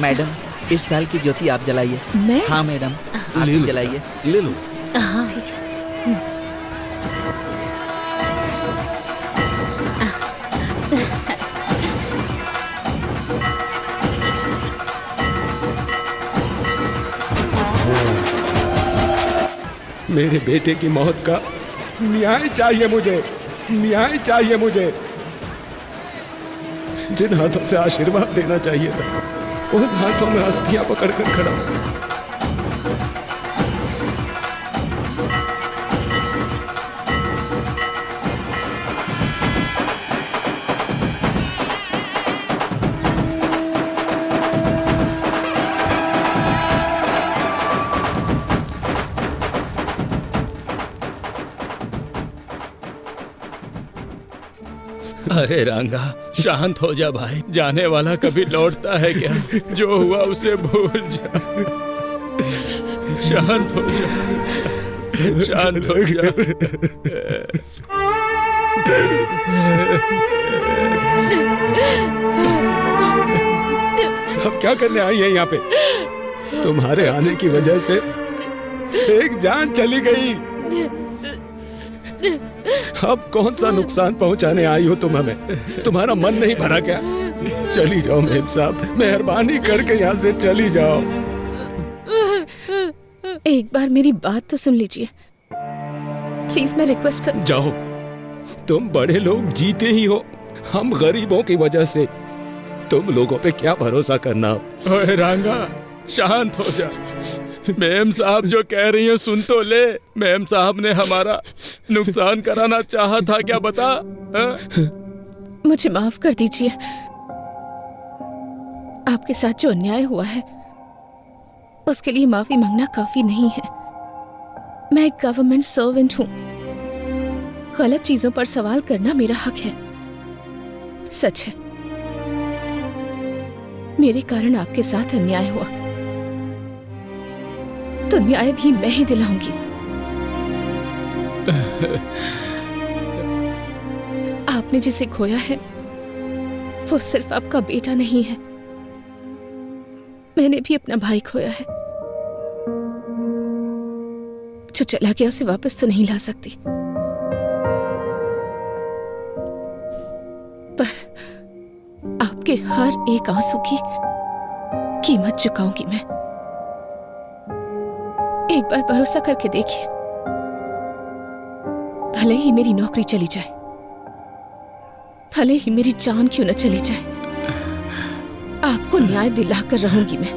मैडम, इस साल की ज्योति आप जलाइए। मैं? हाँ मैडम, आप जलाइए। ले लो। हाँ ठीक है। मेरे बेटे की मौत का न्याय चाहिए मुझे, न्याय चाहिए मुझे। जिन हाथों से आशीर्वाद देना चाहिए था, उन हाथों में अस्थियां पकड़कर खड़ा हूं। अरे रंगा, शांत हो जा भाई। जाने वाला कभी लौटता है क्या? जो हुआ उसे भूल जा। शांत हो जा, शांत हो जा। अब क्या करने आई है यहाँ पे? तुम्हारे आने की वजह से एक जान चली गई। अब कौन सा नुकसान पहुंचाने आई हो तुम हमें? तुम्हारा मन नहीं भरा क्या? चली जाओ मेम साहब, मेहरबानी करके यहाँ से चली जाओ। एक बार मेरी बात तो सुन लीजिए प्लीज, मैं रिक्वेस्ट कर। जाओ, तुम बड़े लोग जीते ही हो, हम गरीबों की वजह से तुम लोगों पे क्या भरोसा करना। ओए रांगा, शांत हो जा। मैम साहब जो कह रही है सुन तो ले। मैम साहब ने हमारा नुकसान कराना चाहा था क्या, बता? मुझे माफ कर दीजिए। आपके साथ जो अन्याय हुआ है उसके लिए माफी मांगना काफी नहीं है। मैं एक गवर्नमेंट सर्वेंट हूँ, गलत चीजों पर सवाल करना मेरा हक है। सच है, मेरे कारण आपके साथ अन्याय हुआ, तो न्याय भी मैं ही दिलाऊंगी। आपने जिसे खोया है वो सिर्फ आपका बेटा नहीं है, मैंने भी अपना भाई खोया है। जो चला गया उसे वापस तो नहीं ला सकती, पर आपके हर एक आंसू की कीमत चुकाऊंगी मैं। एक बार भरोसा करके देखिए, भले ही मेरी नौकरी चली जाए, भले ही मेरी जान क्यों न चली जाए, आपको न्याय दिलाकर रहूंगी मैं।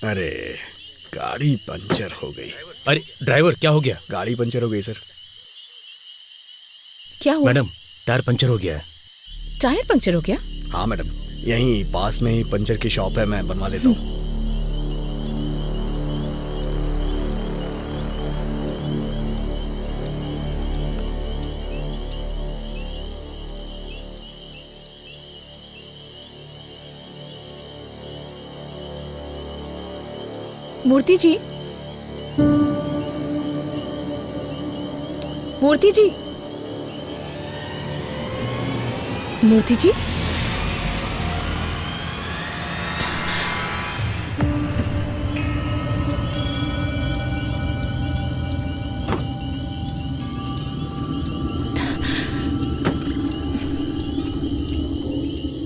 अरे गाड़ी पंचर हो गई। अरे ड्राइवर, क्या हो गया? गाड़ी पंचर हो गई सर। क्या हुआ? मैडम, टायर पंचर हो गया है। टायर पंचर हो गया? हाँ मैडम, यहीं पास में ही पंचर की शॉप है, मैं बनवा देता हूँ। मूर्ति जी, मूर्ति जी, मूर्ति जी,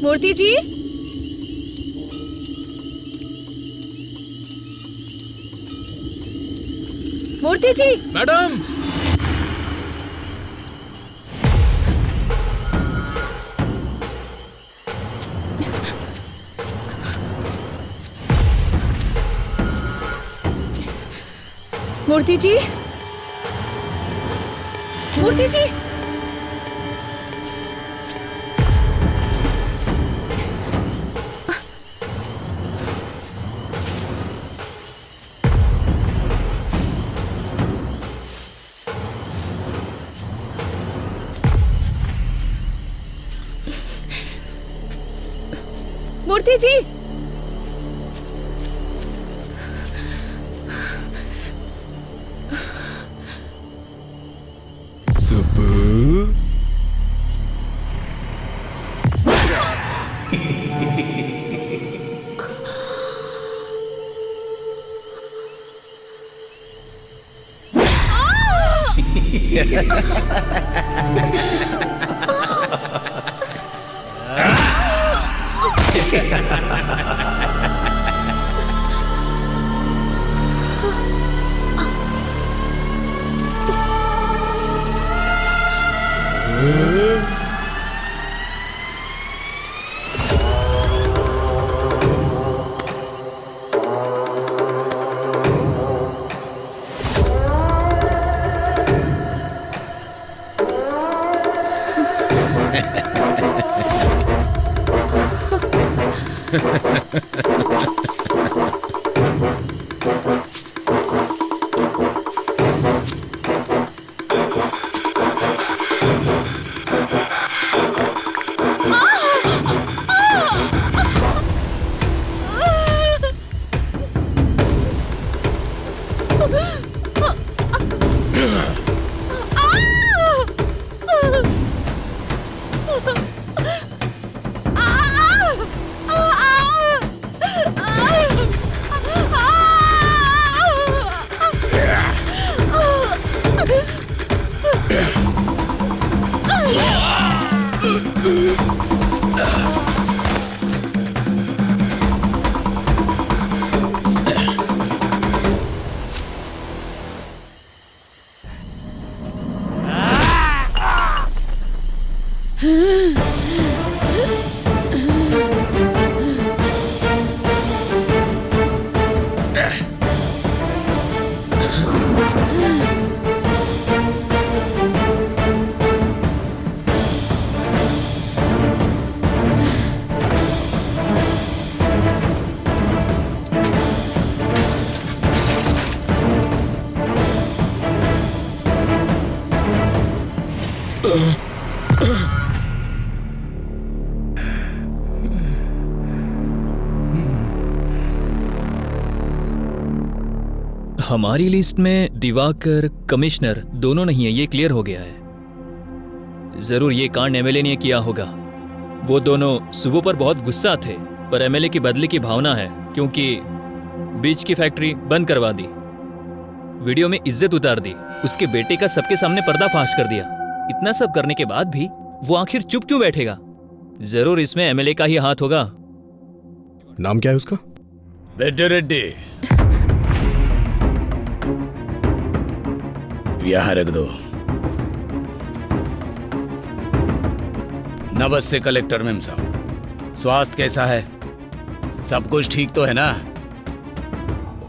मूर्ति जी, मूर्ति जी। मैडम, मूर्ति जी, मूर्ति जी, मूर्ति जी, हमारी लिस्ट में दिवाकर कमिश्नर दोनों नहीं है, ये क्लियर हो गया है। जरूर ये कांड एमएलए ने किया होगा। वो दोनों सुबह पर बहुत गुस्सा थे, पर एमएलए की बदले की भावना है क्योंकि बीज की फैक्ट्री बंद करवा दी, वीडियो में इज्जत उतार दी, उसके बेटे का सबके सामने पर्दाफाश कर दिया। इतना सब करने के बाद भी वो आखिर चुप क्यों बैठेगा? जरूर इसमें एमएलए का ही हाथ होगा। नाम क्या है उसका? बेटे रेड्डी, यहाँ रख दो। नमस्ते कलेक्टर मैम साहब, स्वास्थ्य कैसा है? सब कुछ ठीक तो है ना?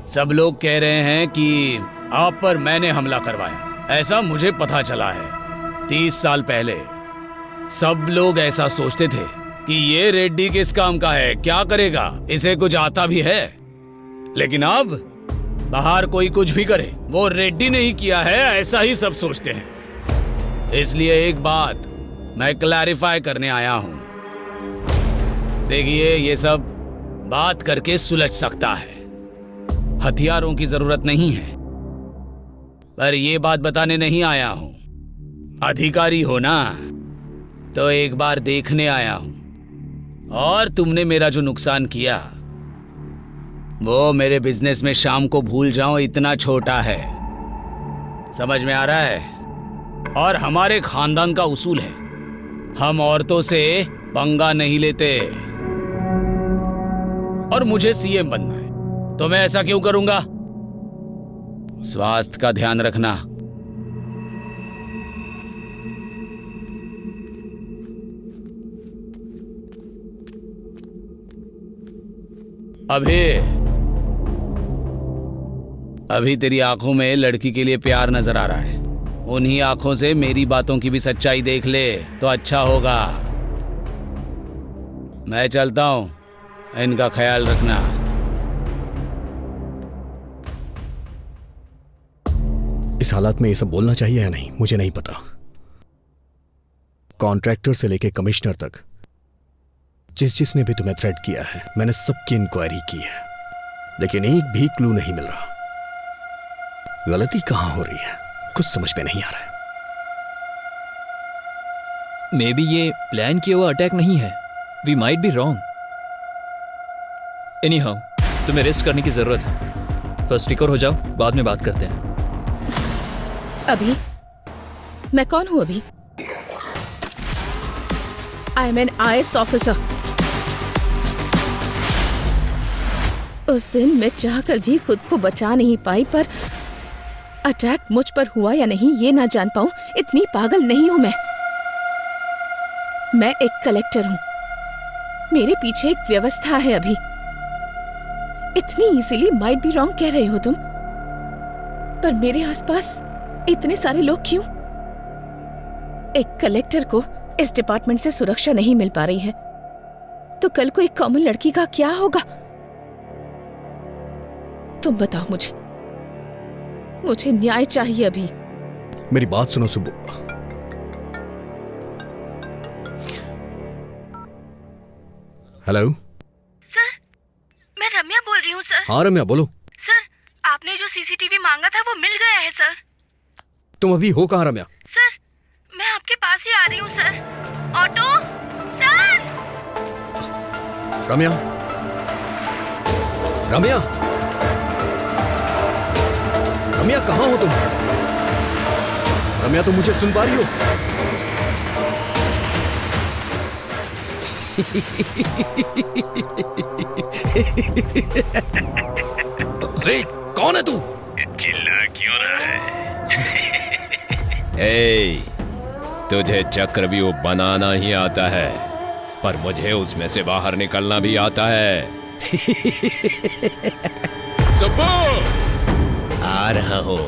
सब लोग कह रहे हैं कि आप पर मैंने हमला करवाया, ऐसा मुझे पता चला है। 30 साल पहले सब लोग ऐसा सोचते थे कि ये रेड्डी किस काम का है, क्या करेगा, इसे कुछ आता भी है। लेकिन अब बाहर कोई कुछ भी करे, वो रेड्डी ने ही किया है, ऐसा ही सब सोचते हैं। इसलिए एक बात मैं क्लैरिफाई करने आया हूं। देखिए, ये सब बात करके सुलझ सकता है, हथियारों की जरूरत नहीं है। पर ये बात बताने नहीं आया हूं। अधिकारी हो ना, तो एक बार देखने आया हूं। और तुमने मेरा जो नुकसान किया, वो मेरे बिजनेस में शाम को भूल जाऊं इतना छोटा है। समझ में आ रहा है? और हमारे खानदान का उसूल है, हम औरतों से पंगा नहीं लेते। और मुझे सीएम बनना है, तो मैं ऐसा क्यों करूंगा? स्वास्थ्य का ध्यान रखना। अभी तेरी आंखों में लड़की के लिए प्यार नजर आ रहा है। उन्हीं आंखों से मेरी बातों की भी सच्चाई देख ले तो अच्छा होगा। मैं चलता हूं, इनका ख्याल रखना। इस हालात में ये सब बोलना चाहिए या नहीं, मुझे नहीं पता। कॉन्ट्रैक्टर से लेके कमिश्नर तक जिसने भी तुम्हें थ्रेट किया है, मैंने सबकी इंक्वायरी की है, लेकिन एक भी क्लू नहीं मिल रहा। गलती कहां हो रही है, कुछ समझ में नहीं आ रहा है। मे बी ये प्लान किया हुआ अटैक नहीं है। We might be wrong. Anyhow, तुम्हें रेस्ट करने की जरूरत है। फर्स्ट रिकवर हो जाओ, बाद में बात करते हैं। अभी मैं कौन हूँ अभी? I am an IAS officer. उस दिन मैं चाहकर भी खुद को बचा नहीं पाई, पर अटैक मुझ पर हुआ या नहीं ये ना जान पाऊं, इतनी पागल नहीं हूं मैं। मैं एक कलेक्टर हूं, मेरे पीछे एक व्यवस्था है। अभी इतनी इजीली माइट बी रॉन्ग कह रहे हो तुम, पर मेरे आसपास इतने सारे लोग क्यों? एक कलेक्टर को इस डिपार्टमेंट से सुरक्षा नहीं मिल पा रही है, तो कल को एक कॉमन लड़की का क्या होगा? तुम बताओ मुझे न्याय चाहिए अभी। मेरी बात सुनो सुब्बू। हेलो सर, मैं रम्या बोल रही हूँ सर। हाँ रम्या बोलो। सर, आपने जो CCTV मांगा था वो मिल गया है सर। तुम अभी हो कहाँ रम्या? सर, मैं आपके पास ही आ रही हूँ sir. Auto sir. Ramya, Ramya, Ramya कहाँ हो तुम? रम्या तुम मुझे सुन पा रही हो? अरे कौन है तू? चिल्ला क्यों रहा है? ए, तुझे चक्रव्यूह बनाना ही आता है, पर मुझे उसमें से बाहर निकलना भी आता है। सुब्बू, आ रहा हूं।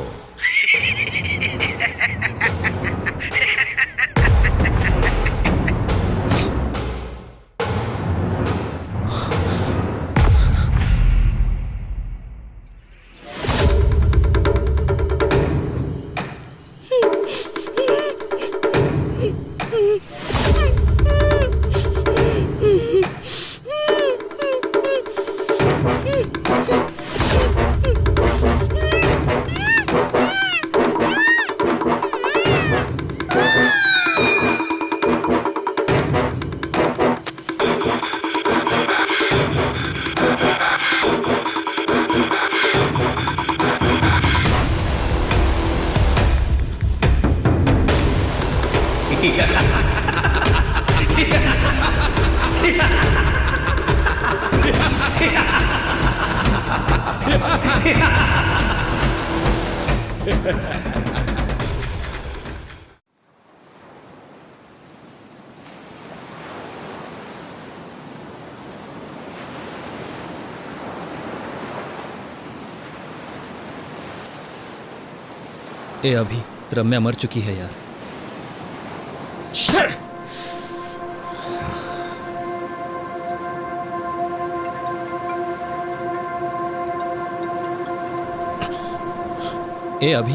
ए अभी रम्या मर चुकी है यार। ए अभी,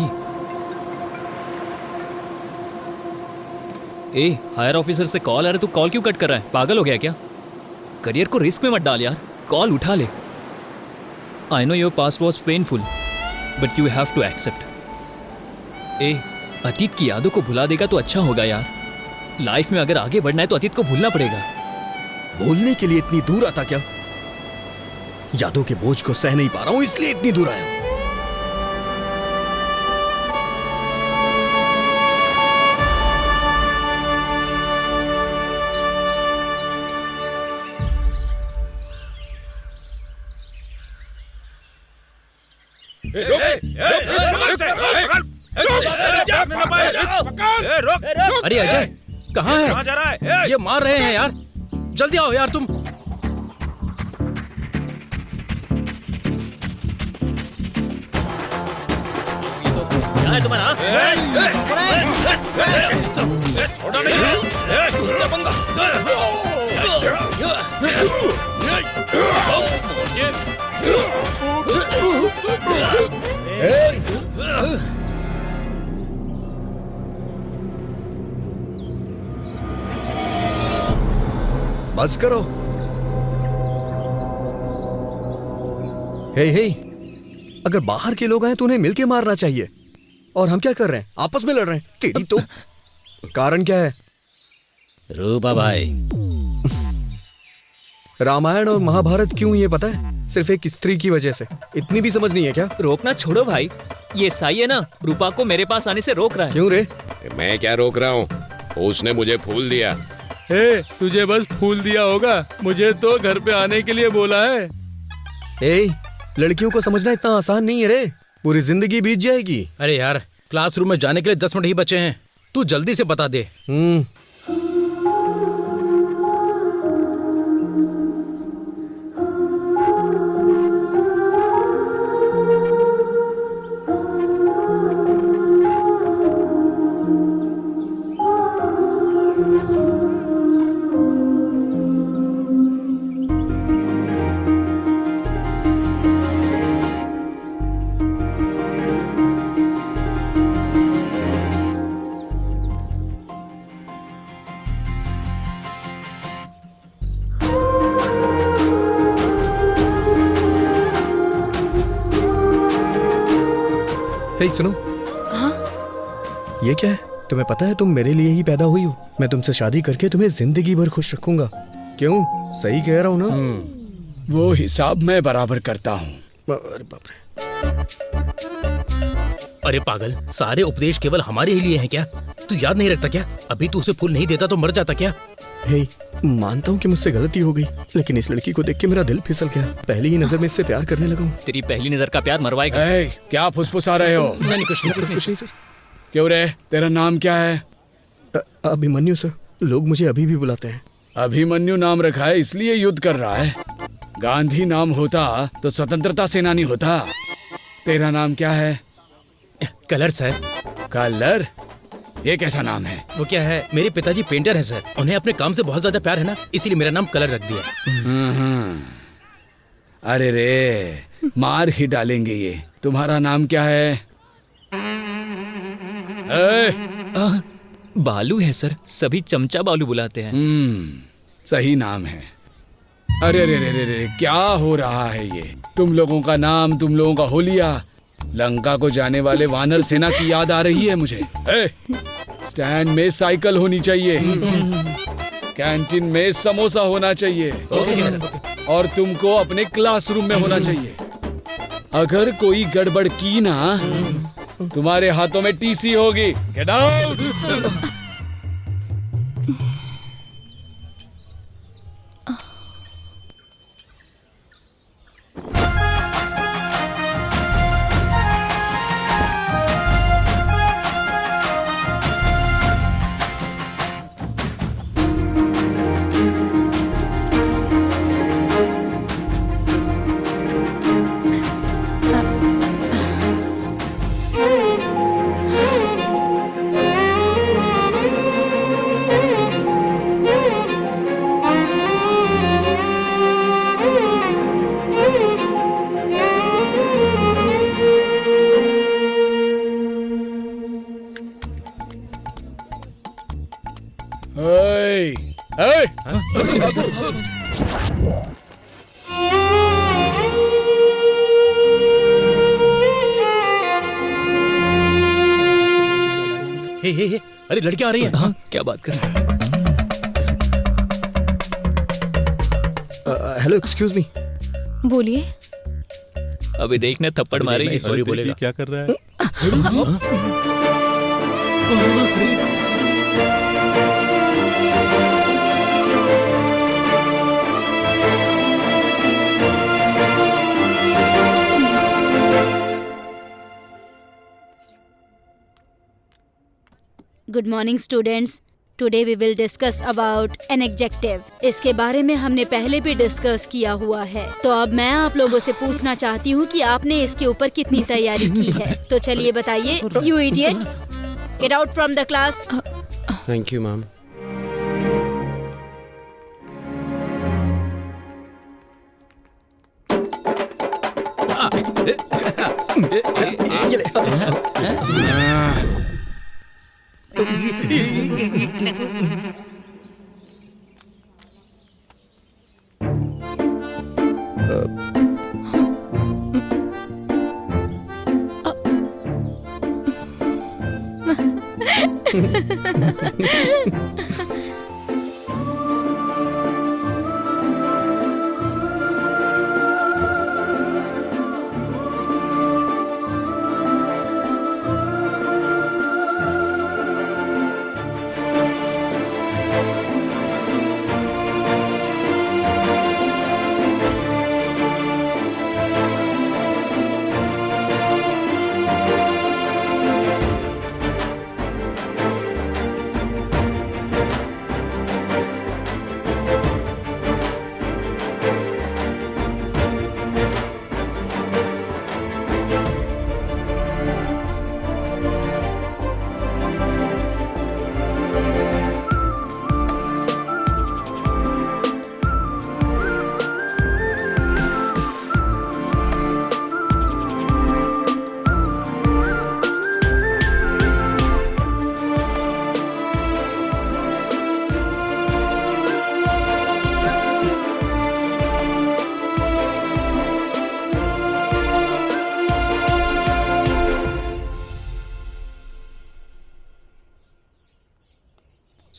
ए हायर ऑफिसर से कॉल आ रहा है, तू कॉल क्यों कट कर रहा है? पागल हो गया क्या? करियर को रिस्क में मत डाल यार, कॉल उठा ले। I know your past was painful, but you have to accept. ए, अतीत की यादों को भुला देगा तो अच्छा होगा यार। लाइफ में अगर आगे बढ़ना है तो अतीत को भूलना पड़ेगा। बोलने के लिए इतनी दूर आता क्या? यादों के बोझ को सह नहीं पा रहा हूं, इसलिए इतनी दूर आया हूं। अरे अजय, कहाँ है? कहाँ जा रहा है? ये मार रहे हैं यार, जल्दी आओ यार तुम। क्या है तुम्हारा? छोटा नहीं, उससे पंगा। बस करो। हे, अगर बाहर के लोग आए तो उन्हें मिलके मारना चाहिए, और हम क्या कर रहे हैं? आपस में लड़ रहे हैं। तेरी तो कारण क्या है? रूपा भाई, रामायण और महाभारत क्यों, ये पता है? सिर्फ एक स्त्री की वजह से। इतनी भी समझ नहीं है क्या? रोकना छोड़ो भाई, ये साई है ना, रूपा को मेरे पास आने से रोक रहा है। क्यों रे? मैं क्या रोक रहा हूँ, उसने मुझे फूल दिया। हे, तुझे बस फूल दिया होगा, मुझे तो घर पे आने के लिए बोला है। ए, लड़कियों को समझना इतना आसान नहीं है रे, पूरी जिंदगी बीत जाएगी। अरे यार, क्लासरूम में जाने के लिए 10 मिनट ही बचे हैं, तू जल्दी से बता दे। हे सुनो। हाँ? ये क्या है? तुम्हें पता है तुम मेरे लिए ही पैदा हुई हो। मैं तुमसे शादी करके तुम्हें जिंदगी भर खुश रखूंगा। क्यों? सही कह रहा हूँ ना? वो हिसाब मैं बराबर करता हूँ। अरे बाप रे। अरे पागल, सारे उपदेश केवल हमारे ही लिए हैं क्या? तू याद नहीं रखता क्या? अभी तू उसे फूल नहीं देता तो मर जाता क्या? हे, मानता हूँ कि मुझसे गलती हो गई, लेकिन इस लड़की को देख के मेरा दिल फिसल गया। पहली ही नजर में इससे प्यार करने लगा हूँ। तेरी पहली नजर का प्यार मरवाएगा। क्या फुसफुसा रहे हो? नहीं, कुछ नहीं सर। क्यों रे, तेरा नाम क्या है? अभिमन्यु सर, लोग मुझे अभी भी बुलाते हैं। अभिमन्यु नाम रखा है इसलिए युद्ध कर रहा है। गांधी नाम होता तो स्वतंत्रता सेनानी होता। तेरा नाम क्या है? Colour sir. कलर? ये कैसा नाम है? वो क्या है, मेरे पिताजी पेंटर हैं सर, उन्हें अपने काम से बहुत ज्यादा प्यार है ना, इसीलिए मेरा नाम कलर रख दिया। अरे रे, मार ही डालेंगे ये। तुम्हारा नाम क्या है? बालू है सर, सभी चमचा बालू बुलाते हैं। सही नाम है। अरे रे रे रे रे, क्या हो रहा है ये? तुम लोगों का नाम, तुम लोगों का होलिया, लंका को जाने वाले वानर सेना की याद आ रही है मुझे। स्टैंड में साइकिल होनी चाहिए, कैंटीन में समोसा होना चाहिए, और तुमको अपने क्लासरूम में होना चाहिए। अगर कोई गड़बड़ की ना, तुम्हारे हाथों में टीसी होगी। Get out. अरे लड़कियां आ रही हैं। हाँ, क्या बात कर रहे हैं? Hello, excuse me. बोलिए। अभी देखना थप्पड़ मारेगी। सॉरी बोलेगा। क्या कर रहा है? Good morning students. Today we will discuss about an adjective. इसके बारे में हमने पहले भी डिस्कस किया हुआ है, तो अब मैं आप लोगों से पूछना चाहती हूँ कि आपने इसके ऊपर कितनी तैयारी की है। तो चलिए बताइए। You idiot, get out from the class. Thank you ma'am.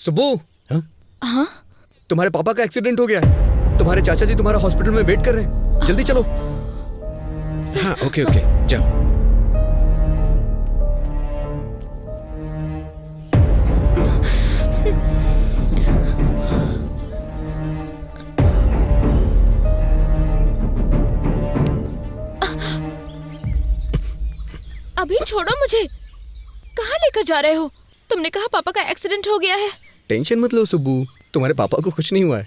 Subbu. हाँ? तुम्हारे पापा का एक्सीडेंट हो गया है। तुम्हारे चाचा जी तुम्हारा हॉस्पिटल में वेट कर रहे हैं, जल्दी चलो। हाँ ओके ओके जाओ। अभी छोड़ो मुझे। कहाँ लेकर जा रहे हो? तुमने कहा पापा का एक्सीडेंट हो गया है। टेंशन मत लो सुब्बू, तुम्हारे पापा को कुछ नहीं हुआ है।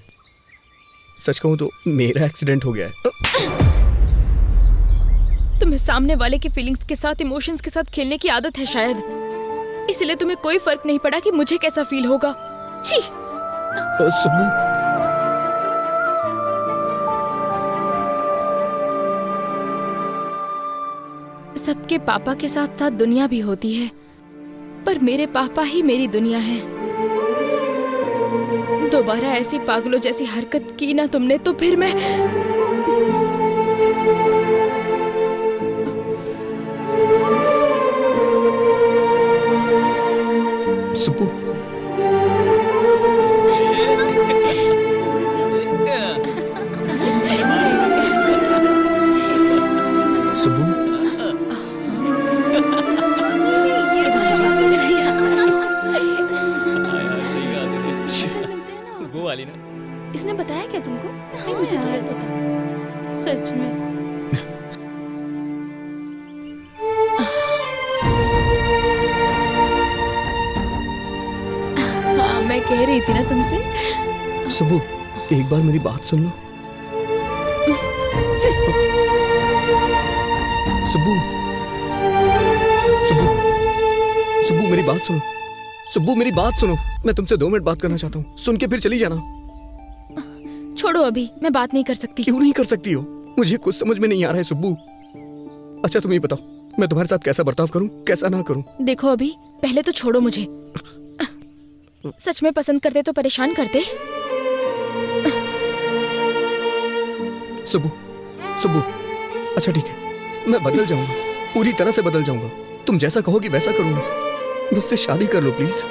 सच कहूं तो मेरा एक्सीडेंट हो गया है। तुम्हें सामने वाले की फीलिंग्स के साथ, इमोशंस के साथ खेलने की आदत है शायद, इसलिए तुम्हें कोई फर्क नहीं पड़ा कि मुझे कैसा फील होगा। छी। सुब्बू सबके पापा के साथ साथ दुनिया भी होती है, पर मेरे पापा ही मेरी दुनिया है। दोबारा ऐसी पागलों जैसी हरकत की ना तुमने तो फिर मैं सुब्बू सुब्बू वो वाली ना। इसने बताया क्या तुमको? नहीं मुझे तो नहीं पता सच में। हाँ मैं कह रही थी ना तुमसे। सुब्बू एक बार मेरी बात सुन लो। सुब्बू सुब्बू सुब्बू मेरी बात सुनो। सुब्बू मेरी बात सुनो, मैं तुमसे 2 मिनट बात करना चाहता हूँ, सुन के फिर चली जाना। छोड़ो, अभी मैं बात नहीं कर सकती। क्यों नहीं कर सकती हो? मुझे कुछ समझ में नहीं आ रहा है सुब्बू। अच्छा तुम ही बताओ, मैं तुम्हारे साथ कैसा बर्ताव करूं, कैसा ना करूं? देखो अभी पहले तो छोड़ो मुझे। सच में पसंद करते तो परेशान करते। सुब्बू सुब्बू अच्छा ठीक है, मैं बदल जाऊंगा, पूरी तरह से बदल जाऊंगा। तुम जैसा कहोगी वैसा करूंगा। मुझसे शादी कर लो प्लीज।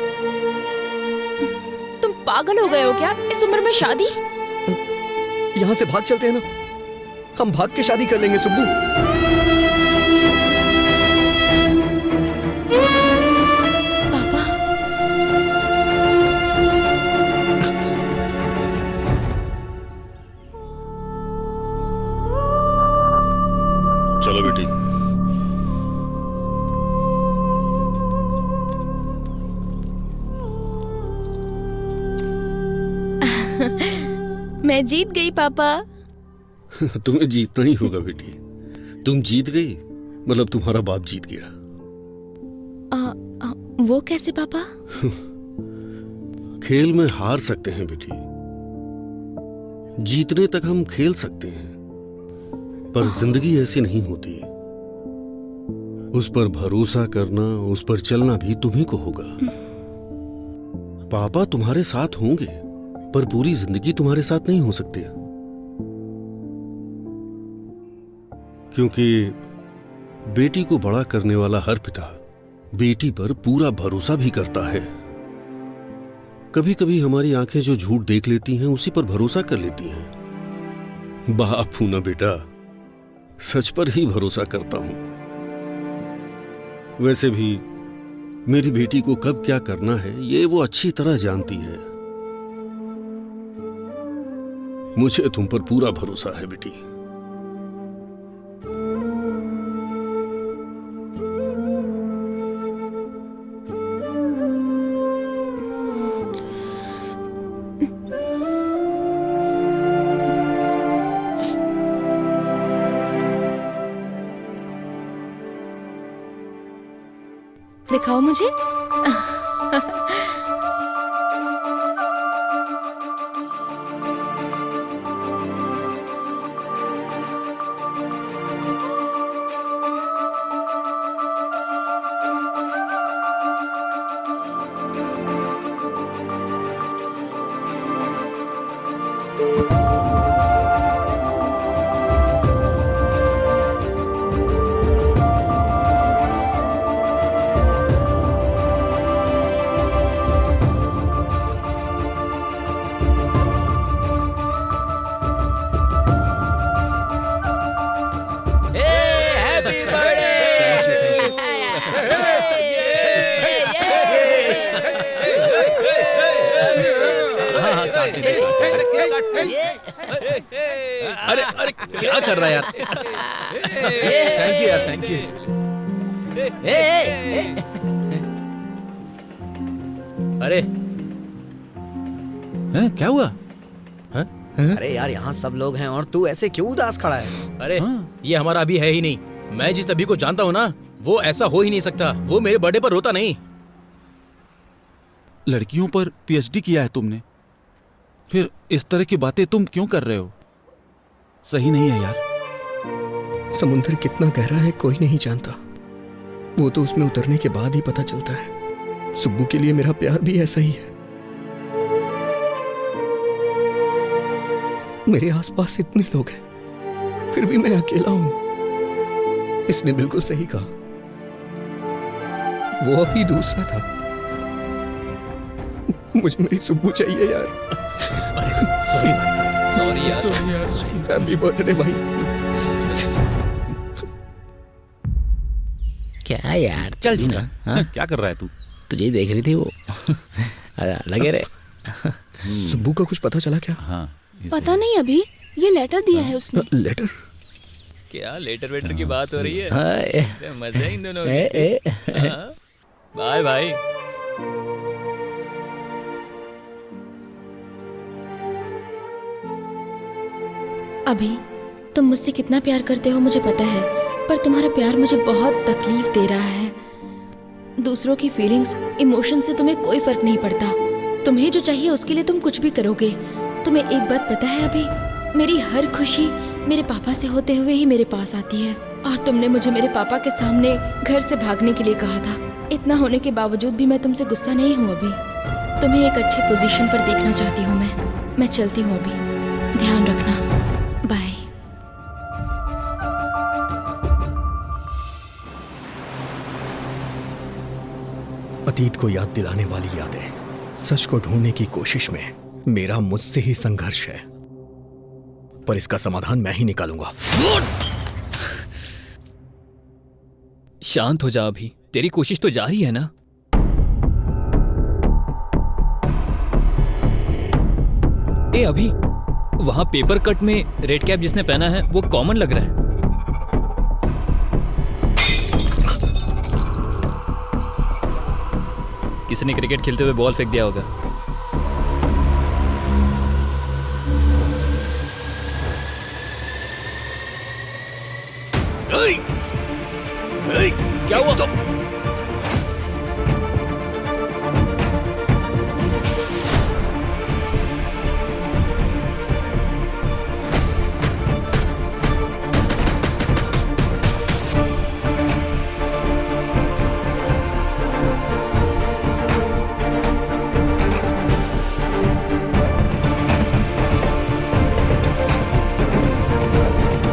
तुम पागल हो गए हो क्या? इस उम्र में शादी? यहाँ से भाग चलते हैं ना, हम भाग के शादी कर लेंगे सुब्बू। पापा चलो बेटी। मैं जीत गई पापा। तुम्हें जीतना ही होगा बेटी। तुम जीत गई मतलब तुम्हारा बाप जीत गया। वो कैसे पापा? खेल में हार सकते हैं बेटी, जीतने तक हम खेल सकते हैं, पर जिंदगी ऐसी नहीं होती। उस पर भरोसा करना, उस पर चलना भी तुम्ही को होगा। पापा तुम्हारे साथ होंगे, पर पूरी जिंदगी तुम्हारे साथ नहीं हो सकते, क्योंकि बेटी को बड़ा करने वाला हर पिता बेटी पर पूरा भरोसा भी करता है। कभी कभी हमारी आंखें जो झूठ देख लेती हैं उसी पर भरोसा कर लेती हैं। बाप हूं ना बेटा, सच पर ही भरोसा करता हूं। वैसे भी मेरी बेटी को कब क्या करना है ये वो अच्छी तरह जानती है। मुझे तुम पर पूरा भरोसा है बेटी। दिखाओ मुझे। अरे अरे क्या कर रहा है यार? थैंक यू यार, थैंक यू। अरे क्या हुआ? अरे यार, यहाँ सब लोग हैं और तू ऐसे क्यों उदास खड़ा है? अरे ये हमारा अभी है ही नहीं। मैं जिस अभी को जानता हूँ ना, वो ऐसा हो ही नहीं सकता। वो मेरे बर्थडे पर रोता नहीं। लड़कियों पर पीएचडी किया है तुमने, फिर इस तरह की बातें तुम क्यों कर रहे हो? सही नहीं है यार। समुद्र कितना गहरा है कोई नहीं जानता, वो तो उसमें उतरने के बाद ही पता चलता है। सुब्बू के लिए मेरा प्यार भी ऐसा ही है। मेरे आसपास इतने लोग हैं, फिर भी मैं अकेला हूं। इसने बिल्कुल सही कहा, वो अभी दूसरा था। मुझे मेरी सुब्बू चाहिए यार। अरे सॉरी भाई, सॉरी यार। हैप्पी बर्थडे भाई। क्या यार, चल जी ना। हाँ? क्या कर रहा है तू? तुझे देख रही थी वो। लगे रे। सुब्बू का कुछ पता चला क्या? हाँ, पता नहीं, अभी ये लेटर दिया है उसने। लेटर? क्या लेटर वेटर की बात हो रही है? हाँ, मजा इन दोनों की। बाय भाई। अभी तुम मुझसे कितना प्यार करते हो मुझे पता है, पर तुम्हारा प्यार मुझे बहुत तकलीफ दे रहा है। दूसरों की फीलिंग्स, इमोशन से तुम्हें कोई फर्क नहीं पड़ता। तुम्हें जो चाहिए उसके लिए तुम कुछ भी करोगे। तुम्हें एक बात पता है अभी, मेरी हर खुशी मेरे पापा से होते हुए ही मेरे पास आती है। और तुमने मुझे मेरे पापा के सामने घर से भागने के लिए कहा था। इतना होने के बावजूद भी मैं तुमसे गुस्सा नहीं हूँ अभी। तुम्हें एक अच्छे पोजीशन पर देखना चाहती हूँ मैं चलती हूँ अभी। ध्यान रखना, बाय। अतीत को याद दिलाने वाली यादें, सच को ढूंढने की कोशिश में मेरा मुझसे ही संघर्ष है, पर इसका समाधान मैं ही निकालूंगा। शांत हो जा अभी, तेरी कोशिश तो जारी है ना। ए अभी, वहां पेपर कट में रेड कैप जिसने पहना है वो कॉमन लग रहा है। किसी ने क्रिकेट खेलते हुए बॉल फेंक दिया होगा। क्या हुआ?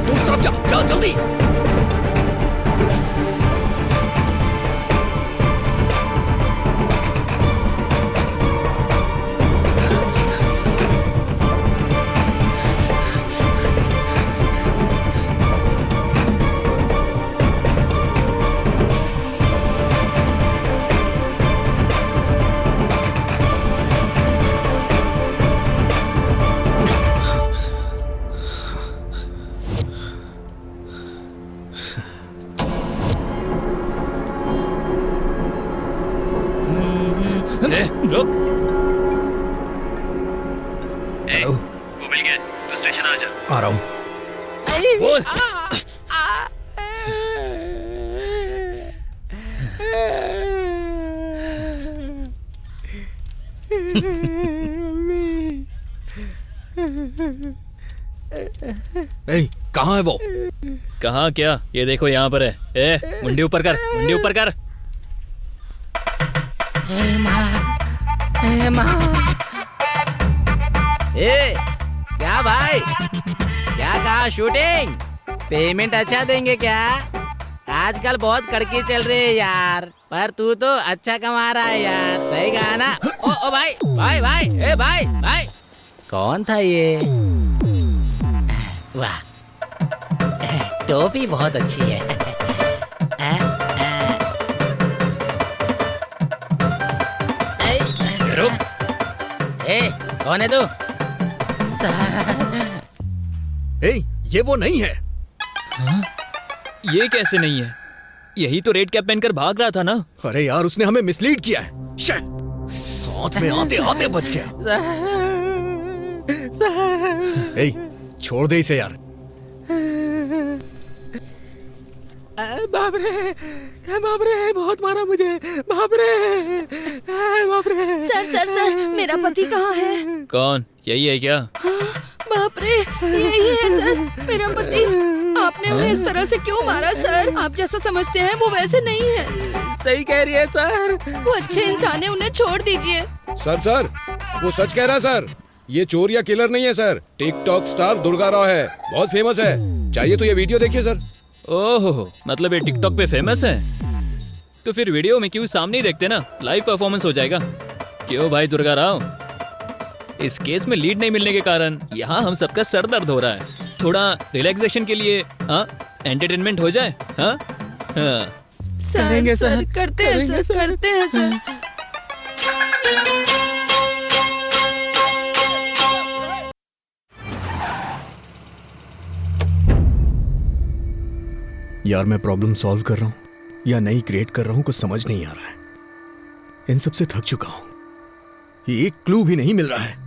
दूसरी तरफ जा जल्दी। रुक। हेलो, वो मिल गया, तो स्टेशन आ जा। आ रहा हूँ। बोल। कहाँ है वो? कहाँ क्या? ये देखो यहाँ पर है। ए, मुंडी ऊपर कर, मुंडी ऊपर कर। ए, क्या भाई, क्या कहा शूटिंग? पेमेंट अच्छा देंगे क्या? आजकल बहुत कड़की चल रही है यार, पर तू तो अच्छा कमा रहा है यार। सही कहा ना? ओ भाई भाई भाई, ए भाई भाई, कौन था ये? वाह, टोपी बहुत अच्छी है। रुक। ए, होने दो। ये वो नहीं है। हाँ? ये कैसे नहीं है? यही तो रेड कैप पहनकर भाग रहा था ना। अरे यार, उसने हमें मिसलीड किया है। हाथ में आते आते बच गया। ए, छोड़ दे इसे यार। बाप रे, बहुत मारा मुझे। बाप रे। सर, मेरा पति कहाँ है? कौन? यही है क्या? बाप रे, यही है सर, मेरा पति। आपने उन्हें इस तरह से क्यों मारा सर? आप जैसा समझते हैं वो वैसे नहीं है। सही कह रही है सर। वो अच्छे इंसान है, उन्हें छोड़ दीजिए। सर, वो सच कह रहा है सर। ये चोर या किलर नहीं है sir. TikTok star Durga Rao है, बहुत फेमस है। चाहिए तो ये वीडियो देखिए सर। ओहो, मतलब ये टिकटॉक पे फेमस है? तो फिर वीडियो में क्यों सामने ही देखते ना, लाइव परफॉर्मेंस हो जाएगा। क्यों भाई दुर्गा राव? इस केस में लीड नहीं मिलने के कारण यहाँ हम सबका सर दर्द हो रहा है। थोड़ा रिलैक्सेशन के लिए एंटरटेनमेंट हो जाए। सर, करते हैं सर। यार, मैं प्रॉब्लम सॉल्व कर रहा हूँ या नई क्रिएट कर रहा हूँ, कुछ समझ नहीं आ रहा है। इन सब से थक चुका हूँ। एक क्लू भी नहीं मिल रहा है।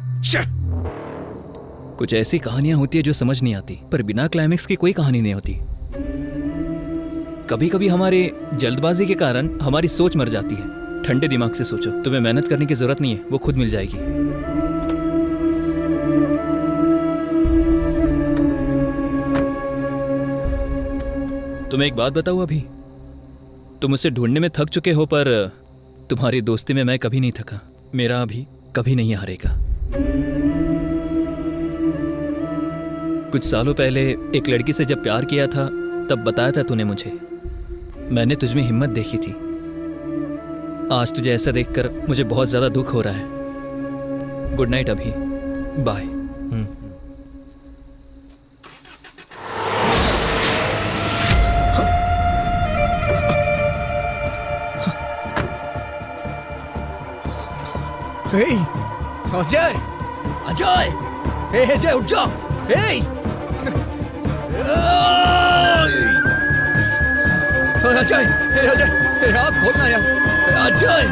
कुछ ऐसी कहानियां होती है जो समझ नहीं आती, पर बिना क्लाइमेक्स की कोई कहानी नहीं होती। कभी कभी हमारे जल्दबाजी के कारण हमारी सोच मर जाती है। ठंडे दिमाग से सोचो, तुम्हें मेहनत करने की जरूरत नहीं है, वो खुद मिल जाएगी। तुम्हें एक बात बताऊं, अभी तुम मुझसे ढूंढने में थक चुके हो, पर तुम्हारी दोस्ती में मैं कभी नहीं थका। मेरा अभी कभी नहीं हारेगा। कुछ सालों पहले एक लड़की से जब प्यार किया था, तब बताया था तूने मुझे। मैंने तुझमें हिम्मत देखी थी। आज तुझे ऐसा देखकर मुझे बहुत ज्यादा दुख हो रहा है। गुड नाइट अभी, बाय। अजय, अजय उठ जा। अजय, आप खोलना यार। अजय,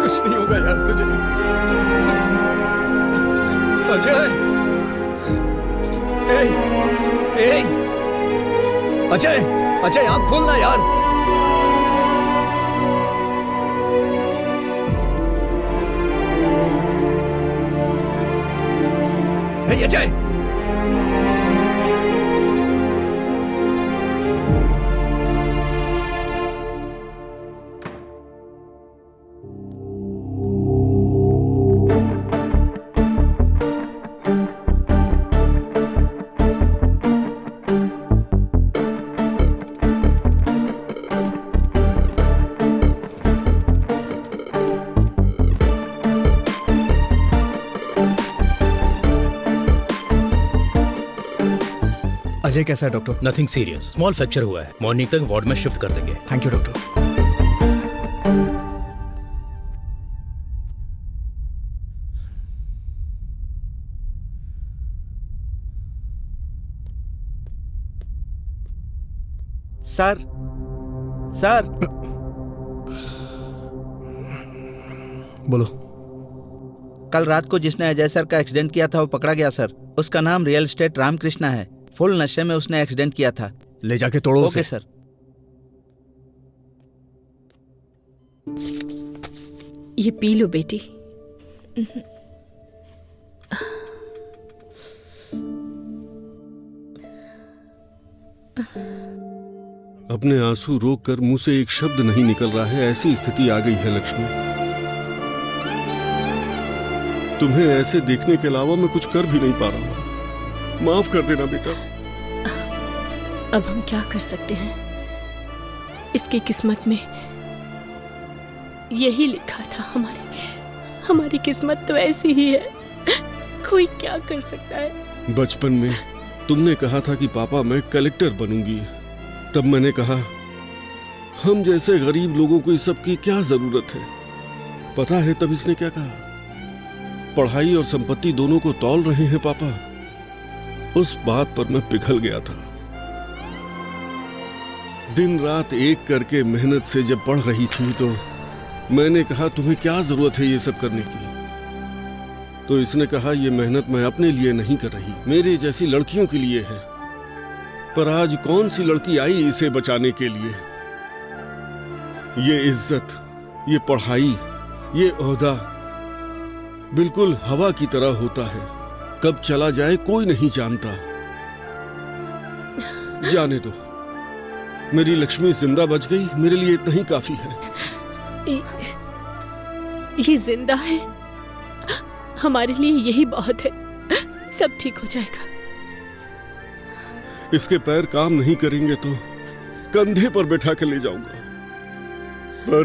कुछ नहीं होगा यार तुझे। अजय, अजय आँख खोलना यार। अजय, अजय कैसा है doctor? Nothing serious, small fracture हुआ है। मॉर्निंग तक वार्ड में शिफ्ट कर देंगे। Thank you doctor. सर बोलो। कल रात को जिसने अजय सर का एक्सीडेंट किया था वो पकड़ा गया सर। उसका नाम रियल एस्टेट रामकृष्णा है। फुल नशे में उसने एक्सीडेंट किया था। ले जाके तोड़ो ओके सर। ये पी लो बेटी। अपने आंसू रोककर मुंह से एक शब्द नहीं निकल रहा है, ऐसी स्थिति आ गई है लक्ष्मी। तुम्हें ऐसे देखने के अलावा मैं कुछ कर भी नहीं पा रहा हूं। माफ कर देना बेटा। अब हम क्या कर सकते हैं? इसकी किस्मत में यही लिखा था। हमारी किस्मत तो ऐसी ही है। कोई क्या कर सकता है? बचपन में तुमने कहा था कि पापा मैं कलेक्टर बनूंगी। तब मैंने कहा हम जैसे गरीब लोगों को इस सब की क्या जरूरत है? पता है तब इसने क्या कहा? पढ़ाई और संपत्ति दोनों को तौल रहे हैं पापा। उस बात पर मैं पिघल गया था। दिन रात एक करके मेहनत से जब पढ़ रही थी तो मैंने कहा तुम्हें क्या जरूरत है ये सब करने की? तो इसने कहा ये मेहनत मैं अपने लिए नहीं कर रही, मेरे जैसी लड़कियों के लिए है। पर आज कौन सी लड़की आई इसे बचाने के लिए? ये इज्जत, ये पढ़ाई, ये ओहदा बिल्कुल हवा की तरह होता है, कब चला जाए कोई नहीं जानता। जाने दो, मेरी लक्ष्मी जिंदा बच गई, मेरे लिए इतना ही काफी है। ये जिंदा है, हमारे लिए यही बहुत है। सब ठीक हो जाएगा। इसके पैर काम नहीं करेंगे तो कंधे पर बैठा कर ले जाऊंगा, पर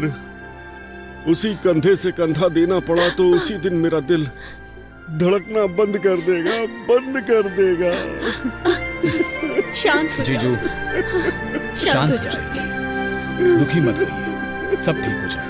उसी कंधे से कंधा देना पड़ा तो उसी दिन मेरा दिल धड़कना बंद कर देगा, बंद कर देगा। शांत हो जीजू, शांत हो जाओ प्लीज। दुखी मत होइए, सब ठीक हो जाएगा।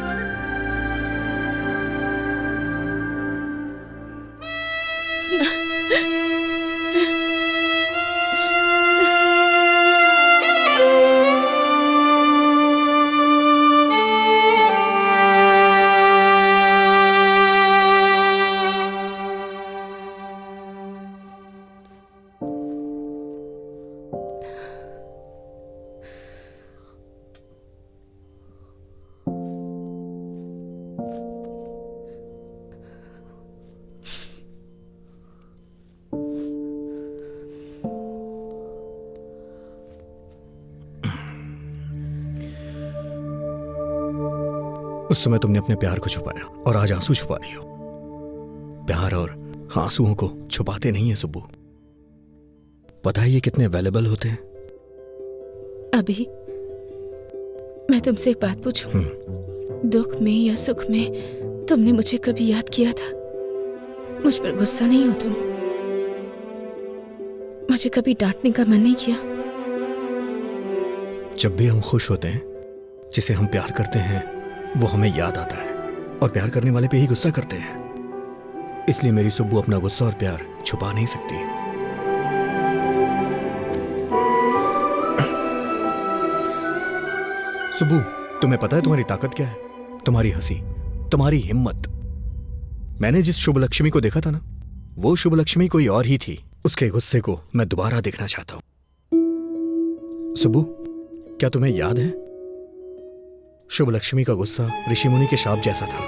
उस समय तुमने अपने प्यार को छुपाया और आज आंसू छुपा रही हो। प्यार और आंसुओं को छुपाते नहीं है सुब्बू। पता है ये कितने वैल्यूएबल होते हैं? अभी मैं तुमसे एक बात पूछूं? दुख में या सुख में तुमने मुझे कभी याद किया था? मुझ पर गुस्सा नहीं हो तुम? मुझे कभी डांटने का मन नहीं किया? जब भी हम खुश होते हैं, जिसे हम प्यार करते हैं वो हमें याद आता है, और प्यार करने वाले पे ही गुस्सा करते हैं। इसलिए मेरी सुब्बू अपना गुस्सा और प्यार छुपा नहीं सकती। सुब्बू, तुम्हें पता है तुम्हारी ताकत क्या है? तुम्हारी हंसी, तुम्हारी हिम्मत। मैंने जिस शुभ लक्ष्मी को देखा था ना, वो शुभ लक्ष्मी कोई और ही थी। उसके गुस्से को मैं दोबारा देखना चाहता हूं। सुब्बू, क्या तुम्हें याद है शुभ लक्ष्मी का गुस्सा ऋषि मुनि के शाप जैसा था।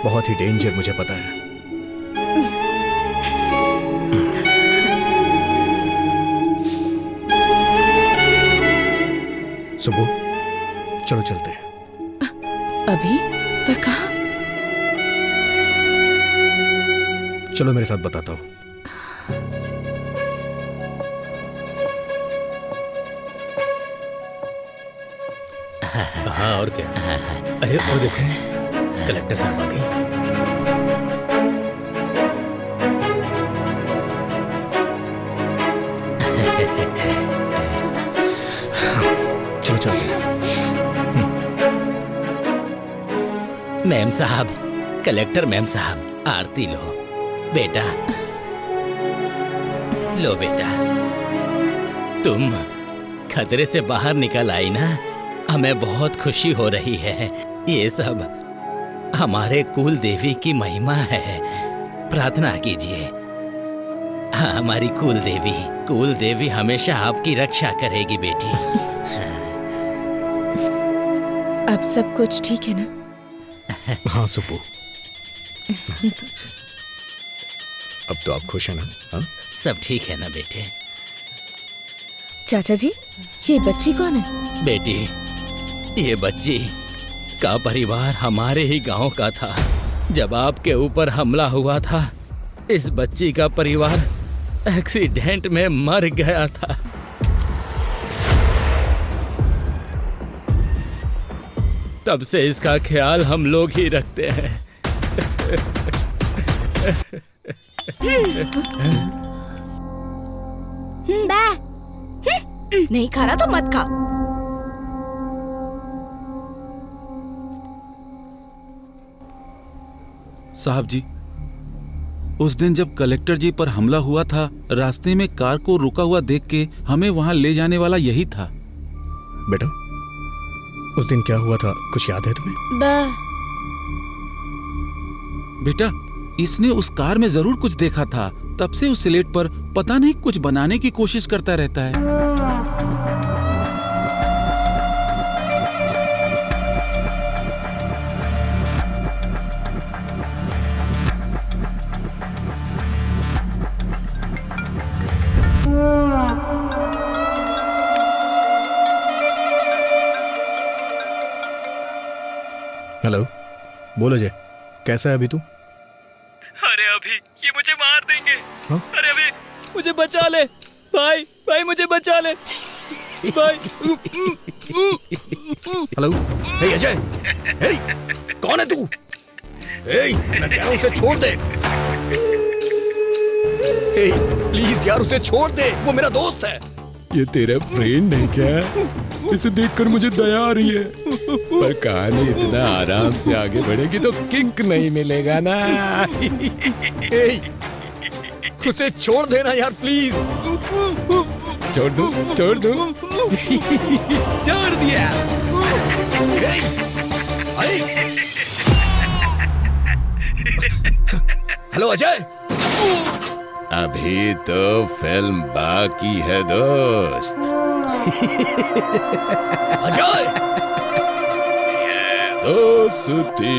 बहुत ही डेंजर, मुझे पता है। सुबह चलो चलते हैं। अभी? पर कहाँ? चलो मेरे साथ बताता हूँ। हाँ और क्या? अरे और देखो, कलेक्टर साहब आ गई। चलो चलते हैं। मैम साहब, कलेक्टर मैम साहब, आरती लो। बेटा लो बेटा, तुम खतरे से बाहर निकल आई ना, हमें बहुत खुशी हो रही है। ये सब हमारे कुल देवी की महिमा है। प्रार्थना कीजिए। हाँ, हमारी कुल देवी हमेशा आपकी रक्षा करेगी बेटी। अब सब कुछ ठीक है ना? हाँ सुब्बू, अब तो आप खुश हैं ना? हाँ? सब ठीक है ना बेटे? चाचा जी, ये बच्ची कौन है? बेटी, ये बच्ची का परिवार हमारे ही गांव का था। जब आपके ऊपर हमला हुआ था, इस बच्ची का परिवार एक्सीडेंट में मर गया था। तब से इसका ख्याल हम लोग ही रखते हैं। नहीं खा रहा तो मत खा। साहब जी, उस दिन जब कलेक्टर जी पर हमला हुआ था, रास्ते में कार को रुका हुआ देख के हमें वहां ले जाने वाला यही था। बेटा, उस दिन क्या हुआ था, कुछ याद है तुम्हें? बेटा, इसने उस कार में जरूर कुछ देखा था, तब से उस स्लेट पर पता नहीं कुछ बनाने की कोशिश करता रहता है। हेलो, बोलो जय, कैसा है अभी तू? अरे अभी ये मुझे मार देंगे। हाँ? अरे अभी मुझे बचा ले भाई, भाई मुझे बचा ले भाई। हेलो, हे अजय, हे, कौन है तू? हे, मैं कह रहा हूं उसे छोड़ दे। हे, प्लीज यार उसे छोड़ दे, वो मेरा दोस्त है। ये तेरा फ्रेंड है क्या? इसे देखकर मुझे दया आ रही है, पर कहानी इतना आराम से आगे बढ़ेगी तो किंक नहीं मिलेगा ना। उसे छोड़ देना यार प्लीज। छोड़ दो, छोड़ दो। छोड़ दिया। हेलो अजय। अभी तो फिल्म बाकी है दोस्त। अजय, दोस्ती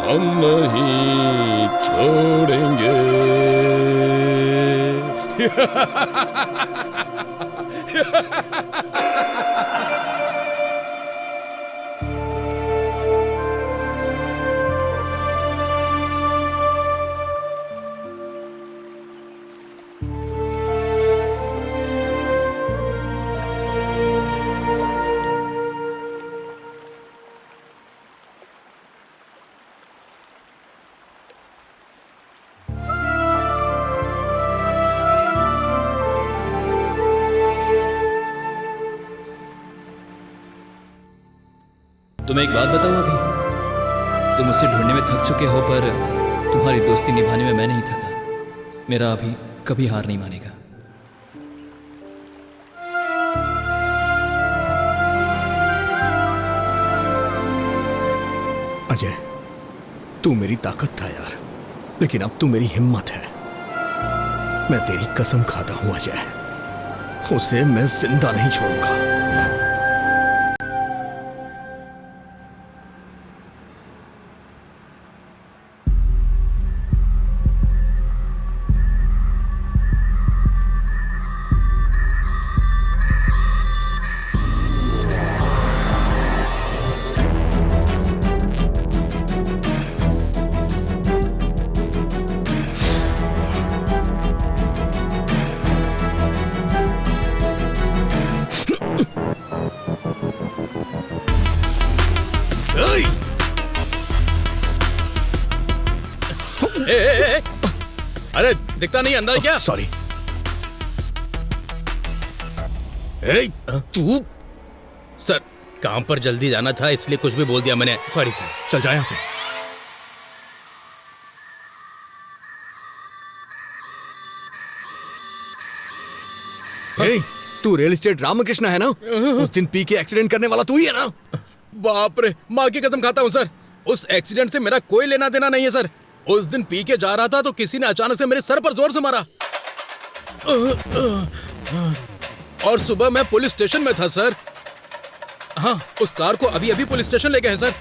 हम नहीं छोड़ेंगे। तुम्हें एक बात बताऊं, अभी तुम उसे ढूंढने में थक चुके हो, पर तुम्हारी दोस्ती निभाने में मैं नहीं थका। मेरा अभी कभी हार नहीं मानेगा। अजय, तू मेरी ताकत था यार, लेकिन अब तू मेरी हिम्मत है। मैं तेरी कसम खाता हूं अजय, उसे मैं जिंदा नहीं छोड़ूंगा। अरे दिखता नहीं अंदर क्या? सॉरी। तू सर, काम पर जल्दी जाना था इसलिए कुछ भी बोल दिया मैंने। Sorry sir. चल जा यहां से। तू रियल एस्टेट रामकृष्ण है ना? उस दिन पी के एक्सीडेंट करने वाला तू ही है ना? बाप रे, माँ की कसम खाता हूँ सर, उस एक्सीडेंट से मेरा कोई लेना देना नहीं है सर। उस दिन पी के जा रहा था तो किसी ने अचानक से मेरे सर पर जोर से मारा और सुबह मैं पुलिस स्टेशन में था सर। हाँ, उस कार को अभी अभी पुलिस स्टेशन ले गए हैं सर।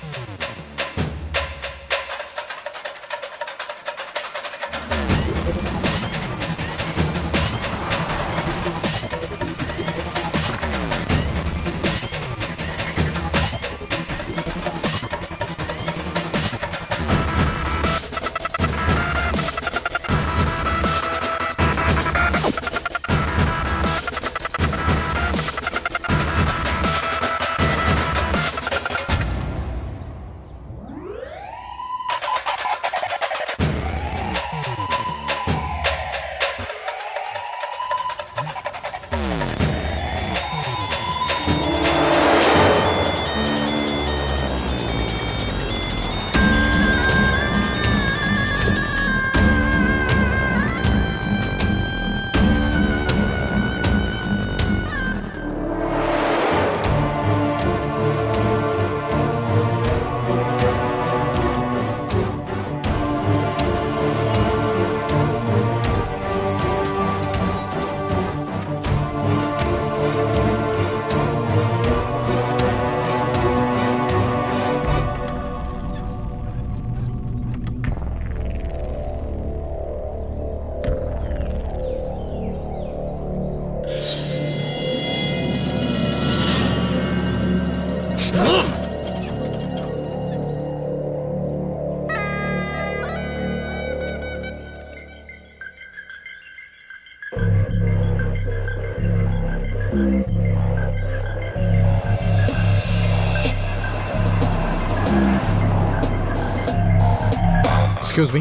एक्सक्यूज मी,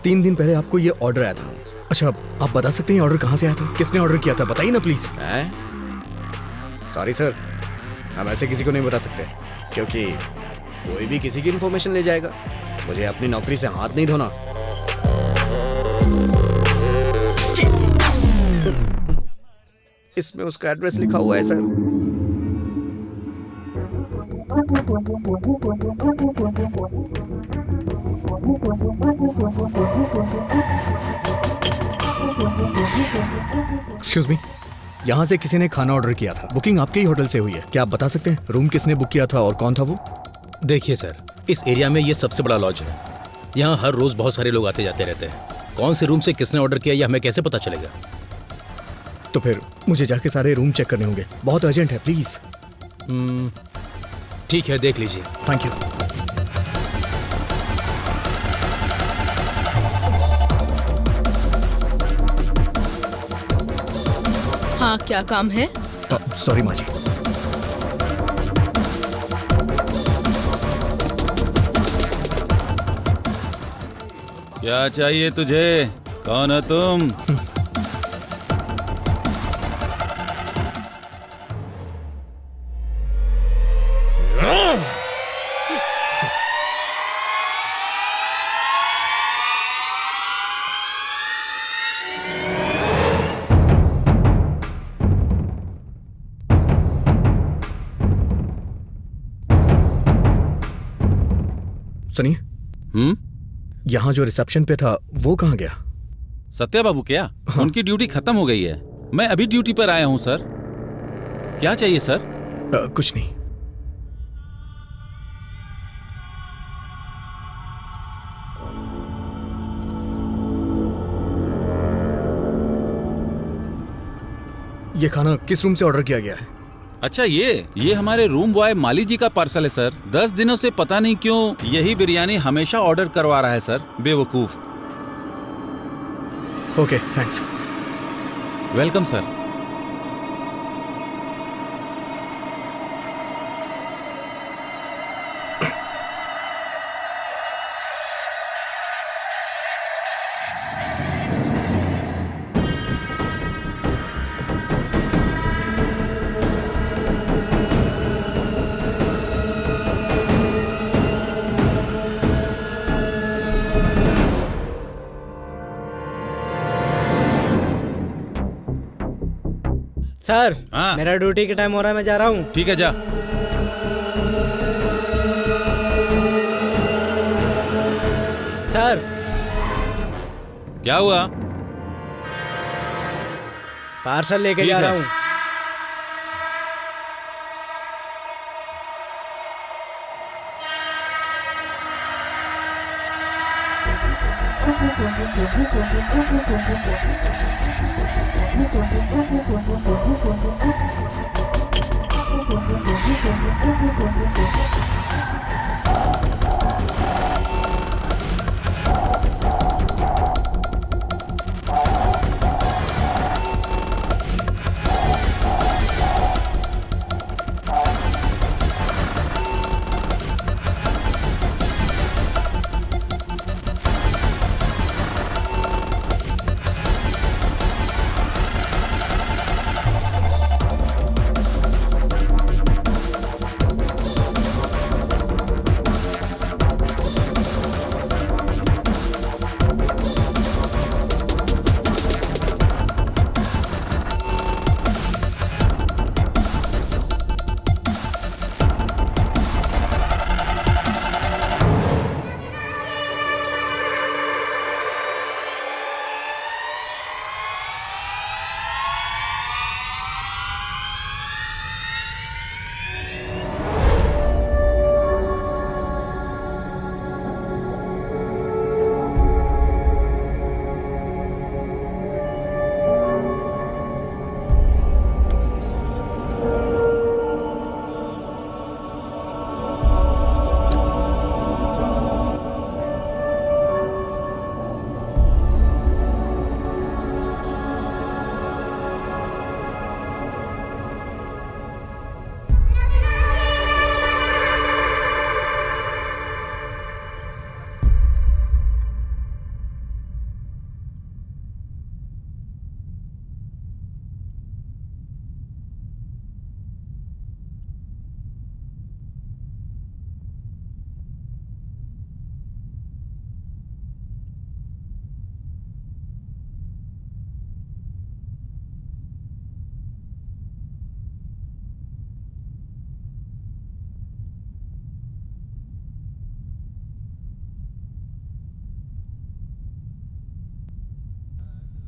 3 दिन पहले आपको ये ऑर्डर आया था। अच्छा, आप बता सकते हैं ऑर्डर कहाँ से आया था, किसने ऑर्डर किया था, बताइए ना प्लीज। सॉरी सर, हम ऐसे किसी को नहीं बता सकते, क्योंकि कोई भी किसी की इन्फॉर्मेशन ले जाएगा। मुझे अपनी नौकरी से हाथ नहीं धोना। इसमें उसका एड्रेस लिखा हुआ है सर। एक्सक्यूज मी, यहाँ से किसी ने खाना ऑर्डर किया था, बुकिंग आपके ही होटल से हुई है, क्या आप बता सकते हैं रूम किसने बुक किया था और कौन था वो? देखिए सर, इस एरिया में ये सबसे बड़ा लॉज है। यहाँ हर रोज बहुत सारे लोग आते जाते रहते हैं। कौन से रूम से किसने ऑर्डर किया ये हमें कैसे पता चलेगा? तो फिर मुझे जाके सारे रूम चेक करने होंगे, बहुत अर्जेंट है, प्लीज। ठीक है, देख लीजिए। Thank you. हाँ, क्या काम है? सॉरी माँ जी। क्या चाहिए तुझे? कौन हो तुम? सुनिए, यहाँ जो रिसेप्शन पे था वो कहाँ गया? सत्या बाबू क्या? हाँ। उनकी ड्यूटी खत्म हो गई है, मैं अभी ड्यूटी पर आया हूँ सर। क्या चाहिए सर? कुछ नहीं। ये खाना किस रूम से ऑर्डर किया गया है? अच्छा, ये हमारे रूम बॉय माली जी का पार्सल है सर। 10 दिनों से पता नहीं क्यों यही बिरयानी हमेशा ऑर्डर करवा रहा है सर, बेवकूफ। Okay, thanks. Welcome sir. Sir, मेरा ड्यूटी के टाइम हो रहा है, मैं जा रहा हूँ। ठीक है, जा। सर, क्या हुआ? पार्सल लेके जा रहा हूँ।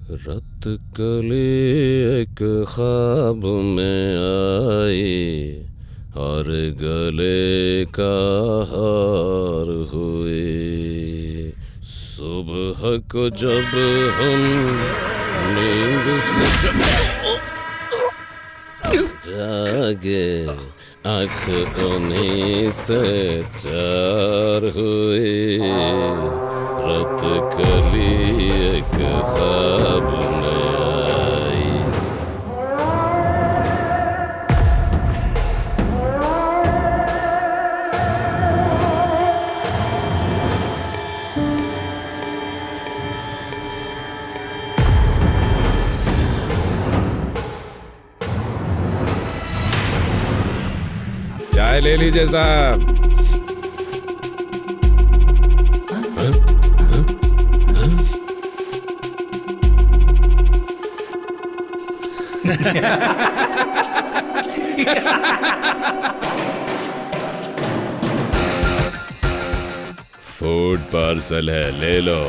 रत कले एक ख्वाब में आई और गले का हार हुए। सुबह को जब हम नींद से जागे आँख उन्हीं से चार हुए। रत कली एक ख्वाब में आई। चाय ले लीजिए साहब। फूड पार्सल है, ले लो।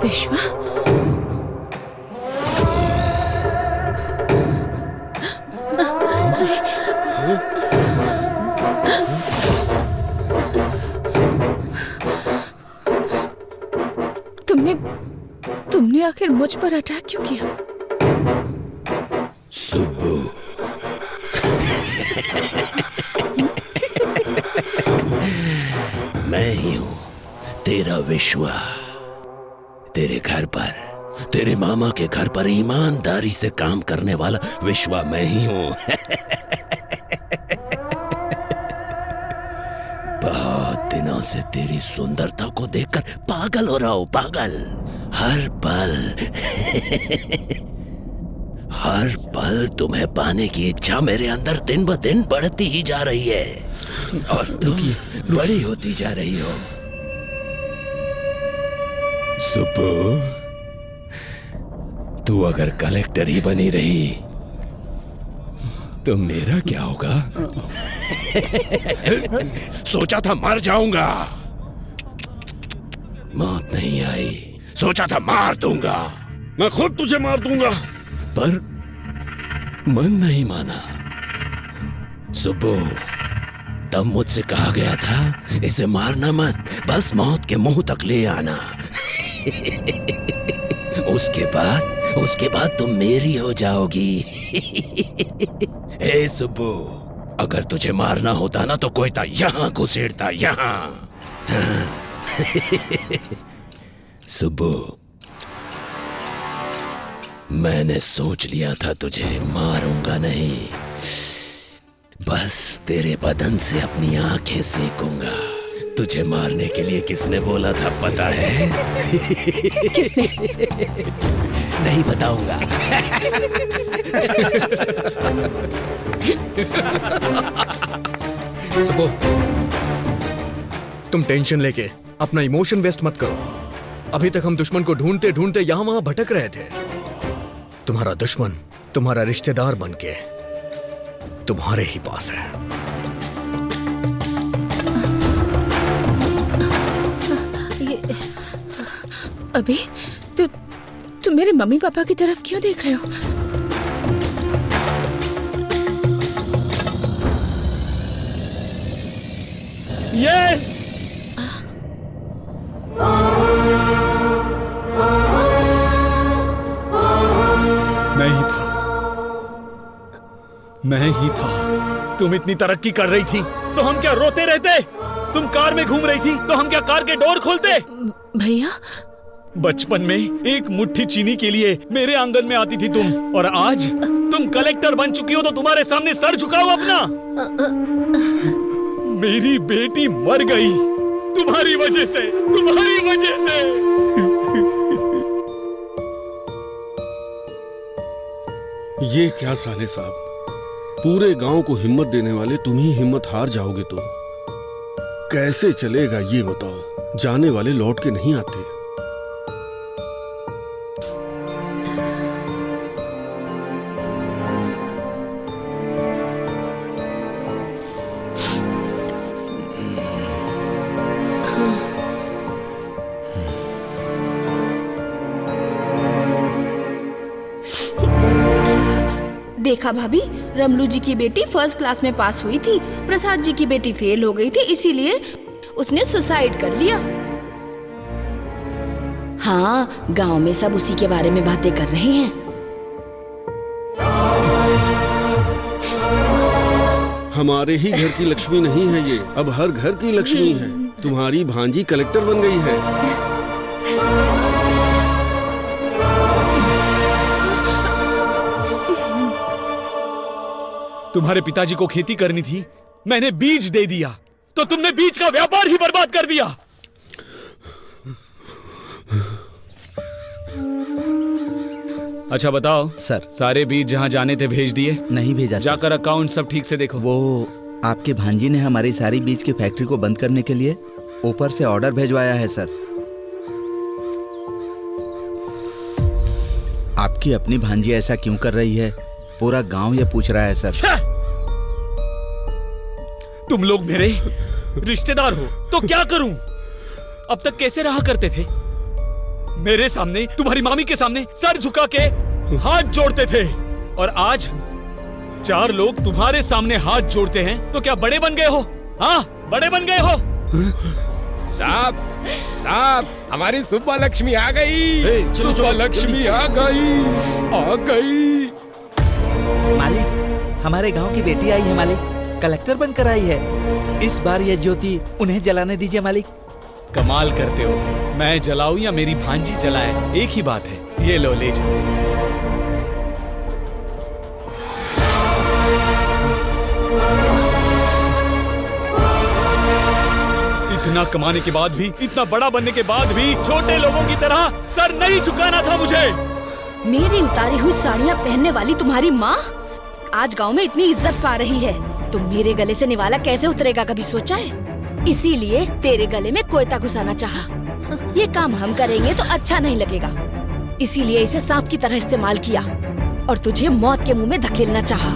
विश्वा, तुमने आखिर मुझ पर अटैक क्यों किया? सुब्बू, मैं ही हूँ तेरा विश्वा। तेरे घर पर, तेरे मामा के घर पर ईमानदारी से काम करने वाला विश्वा मैं ही हूँ। बहुत दिनों से तेरी सुंदरता को देखकर पागल हो रहा हूँ, पागल। हर पल तुम्हें पाने की इच्छा मेरे अंदर दिन ब दिन बढ़ती ही जा रही है और तुम बड़ी होती जा रही हो। सुब्बू, तू अगर कलेक्टर ही बनी रही तो मेरा क्या होगा? सोचा था मर जाऊंगा, मौत नहीं आई। सोचा था मार दूंगा, मैं खुद तुझे मार दूंगा, पर मन नहीं माना। सुब्बू, तब मुझसे कहा गया था इसे मारना मत, बस मौत के मुंह तक ले आना। उसके बाद तुम मेरी हो जाओगी। हे सुब्बू, अगर तुझे मारना होता ना तो कोयता यहाँ घुसेड़ता, यहाँ। सुब्बू, मैंने सोच लिया था तुझे मारूंगा नहीं, बस तेरे बदन से अपनी आंखें सेकूंगा। तुझे मारने के लिए किसने बोला था पता है? किसने? नहीं बताऊंगा। सुबो, तुम टेंशन लेके अपना इमोशन वेस्ट मत करो। अभी तक हम दुश्मन को ढूंढते ढूंढते यहां वहां भटक रहे थे। तुम्हारा दुश्मन तुम्हारा रिश्तेदार बनके तुम्हारे ही पास है। अभी तुम मेरे मम्मी पापा की तरफ क्यों देख रहे हो? यस! मैं ही था। तुम इतनी तरक्की कर रही थी तो हम क्या रोते रहते? तुम कार में घूम रही थी तो हम क्या कार के डोर खोलते? भैया, बचपन में एक मुट्ठी चीनी के लिए मेरे आंगन में आती थी तुम, और आज तुम कलेक्टर बन चुकी हो तो तुम्हारे सामने सर झुकाओ अपना। मेरी बेटी मर गई तुम्हारी वजह से, तुम्हारी वजह से। ये क्या साले साहब, पूरे गांव को हिम्मत देने वाले तुम ही हिम्मत हार जाओगे तो कैसे चलेगा ये बताओ? जाने वाले लौट के नहीं आते। देखा भाभी, रमलू जी की बेटी फर्स्ट क्लास में पास हुई थी, प्रसाद जी की बेटी फेल हो गई थी, इसीलिए उसने सुसाइड कर लिया। हाँ, गांव में सब उसी के बारे में बातें कर रहे हैं। हमारे ही घर की लक्ष्मी नहीं है ये, अब हर घर की लक्ष्मी है। तुम्हारी भांजी कलेक्टर बन गई है। तुम्हारे पिताजी को खेती करनी थी, मैंने बीज दे दिया, तो तुमने बीज का व्यापार ही बर्बाद कर दिया। अच्छा बताओ सर, सारे बीज जहाँ जाने थे भेज दिए? नहीं भेजा। जाकर अकाउंट सब ठीक से देखो। वो आपके भांजी ने हमारी सारी बीज की फैक्ट्री को बंद करने के लिए ऊपर से ऑर्डर भेजवाया है सर। आपकी अपनी भांजी ऐसा क्यों कर रही है, पूरा गांव ये पूछ रहा है सर। तुम लोग मेरे रिश्तेदार हो तो क्या करूं? अब तक कैसे रहा करते थे? मेरे सामने, तुम्हारी मामी के सामने सर झुका के हाथ जोड़ते थे, और आज 4 लोग तुम्हारे सामने हाथ जोड़ते हैं तो क्या बड़े बन गए हो? हाँ, बड़े बन गए हो। साहब, साहब, हमारी सुब्बा लक्ष्मी आ गई। सुब्बा लक्ष्मी आ गई, आ गई। मालिक, हमारे गांव की बेटी आई है मालिक, कलेक्टर बनकर आई है। इस बार ये ज्योति उन्हें जलाने दीजिए मालिक। कमाल करते हो, मैं जलाऊं या मेरी भांजी जलाए, एक ही बात है। ये लो, ले जाओ। इतना कमाने के बाद भी, इतना बड़ा बनने के बाद भी छोटे लोगों की तरह सर नहीं झुकाना था मुझे। मेरी उतारी हुई साड़ियाँ पहनने वाली तुम्हारी माँ आज गांव में इतनी इज्जत पा रही है, तो मेरे गले से निवाला कैसे उतरेगा, कभी सोचा है? इसीलिए तेरे गले में कोयता घुसाना चाहा। ये काम हम करेंगे तो अच्छा नहीं लगेगा, इसीलिए इसे सांप की तरह इस्तेमाल किया और तुझे मौत के मुंह में धकेलना चाहा।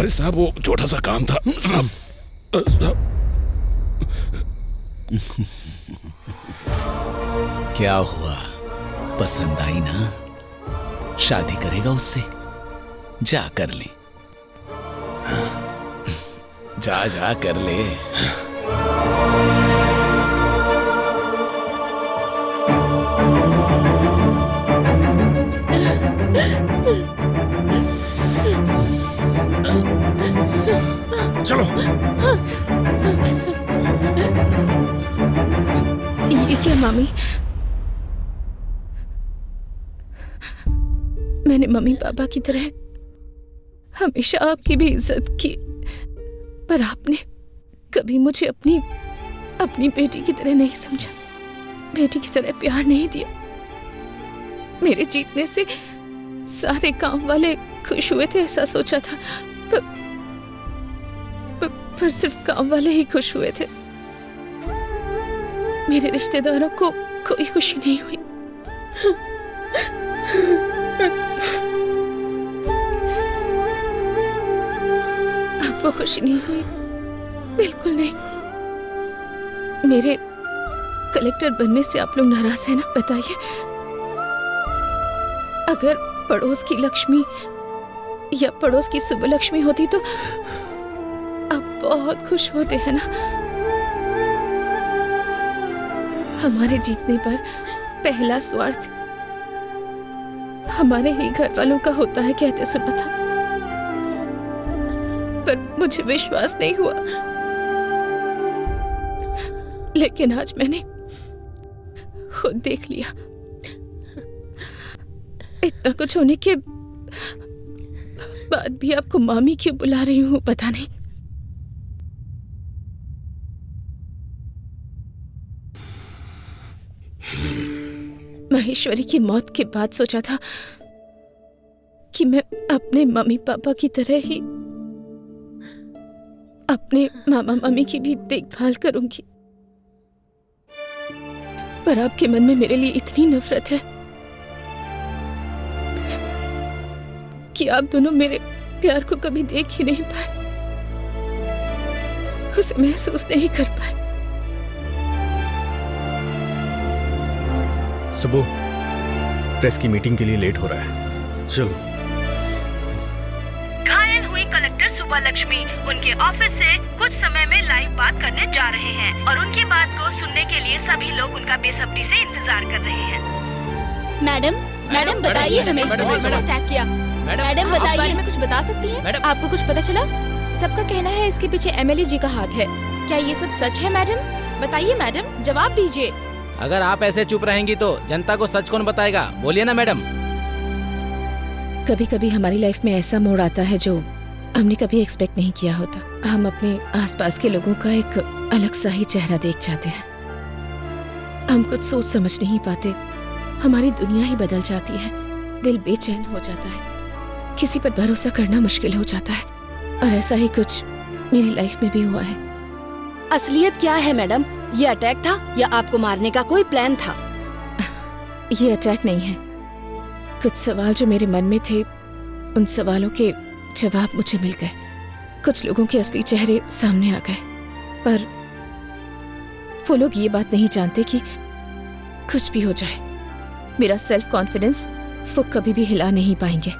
अरे साहब वो छोटा सा काम था साहब। क्या हुआ, पसंद आई ना? शादी करेगा उससे? जा कर ले, जा जा कर ले। चलो। ये क्या मामी? मैंने मम्मी पापा की तरह हमेशा आपकी भी इज्जत की, पर आपने कभी मुझे अपनी बेटी की तरह नहीं समझा, बेटी की तरह प्यार नहीं दिया। मेरे जीतने से सारे काम वाले खुश हुए थे ऐसा सोचा था, पर सिर्फ काम वाले ही खुश हुए थे। मेरे रिश्तेदारों को कोई खुशी नहीं हुई। आपको खुशी नहीं हुई? बिल्कुल नहीं। मेरे कलेक्टर बनने से आप लोग नाराज हैं ना? बताइए। अगर पड़ोस की लक्ष्मी या पड़ोस की सुबलक्ष्मी होती तो आप बहुत खुश होते हैं ना? हमारे जीतने पर पहला स्वार्थ हमारे ही घर वालों का होता है कहते सुना था, पर मुझे विश्वास नहीं हुआ। लेकिन आज मैंने खुद देख लिया। इतना कुछ होने के बाद भी आपको मामी क्यों बुला रही हूँ पता नहीं। महेश्वरी की मौत के बाद सोचा था कि मैं अपने मम्मी पापा की तरह ही अपने मामा मम्मी की भी देखभाल करूंगी, पर आपके मन में मेरे लिए इतनी नफरत है कि आप दोनों मेरे प्यार को कभी देख ही नहीं पाए, उसे महसूस नहीं कर पाए। सुबह प्रेस की मीटिंग के लिए लेट हो रहा है, चलो। घायल हुई कलेक्टर सुबलक्ष्मी उनके ऑफिस से कुछ समय में लाइव बात करने जा रहे हैं और उनकी बात को सुनने के लिए सभी लोग उनका बेसब्री से इंतजार कर रहे हैं। मैडम बताइए हमें अटैक किया। मैडम बताइए, बारे में कुछ बता सकती हैं? आपको कुछ पता चला? सबका कहना है इसके पीछे एमएलए जी का हाथ है, क्या ये सब सच है? मैडम बताइए, मैडम जवाब दीजिए। अगर आप ऐसे चुप रहेंगी तो जनता को सच कौन बताएगा? बोलिए ना मैडम। कभी कभी हमारी लाइफ में ऐसा मोड़ आता है जो हमने कभी एक्सपेक्ट नहीं किया होता। हम अपने आसपास के लोगों का एक अलग सा ही चेहरा देख जाते हैं। हम कुछ सोच समझ नहीं पाते, हमारी दुनिया ही बदल जाती है, दिल बेचैन हो जाता है, किसी पर भरोसा करना मुश्किल हो जाता है। और ऐसा ही कुछ मेरी लाइफ में भी हुआ है। असलियत क्या है मैडम? ये अटैक था या आपको मारने का कोई प्लान था? ये अटैक नहीं है। कुछ सवाल जो मेरे मन में थे, उन सवालों के जवाब मुझे मिल गए। कुछ लोगों के असली चेहरे सामने आ गए, पर वो लोग ये बात नहीं जानते कि कुछ भी हो जाए, मेरा सेल्फ कॉन्फिडेंस वो कभी भी हिला नहीं पाएंगे।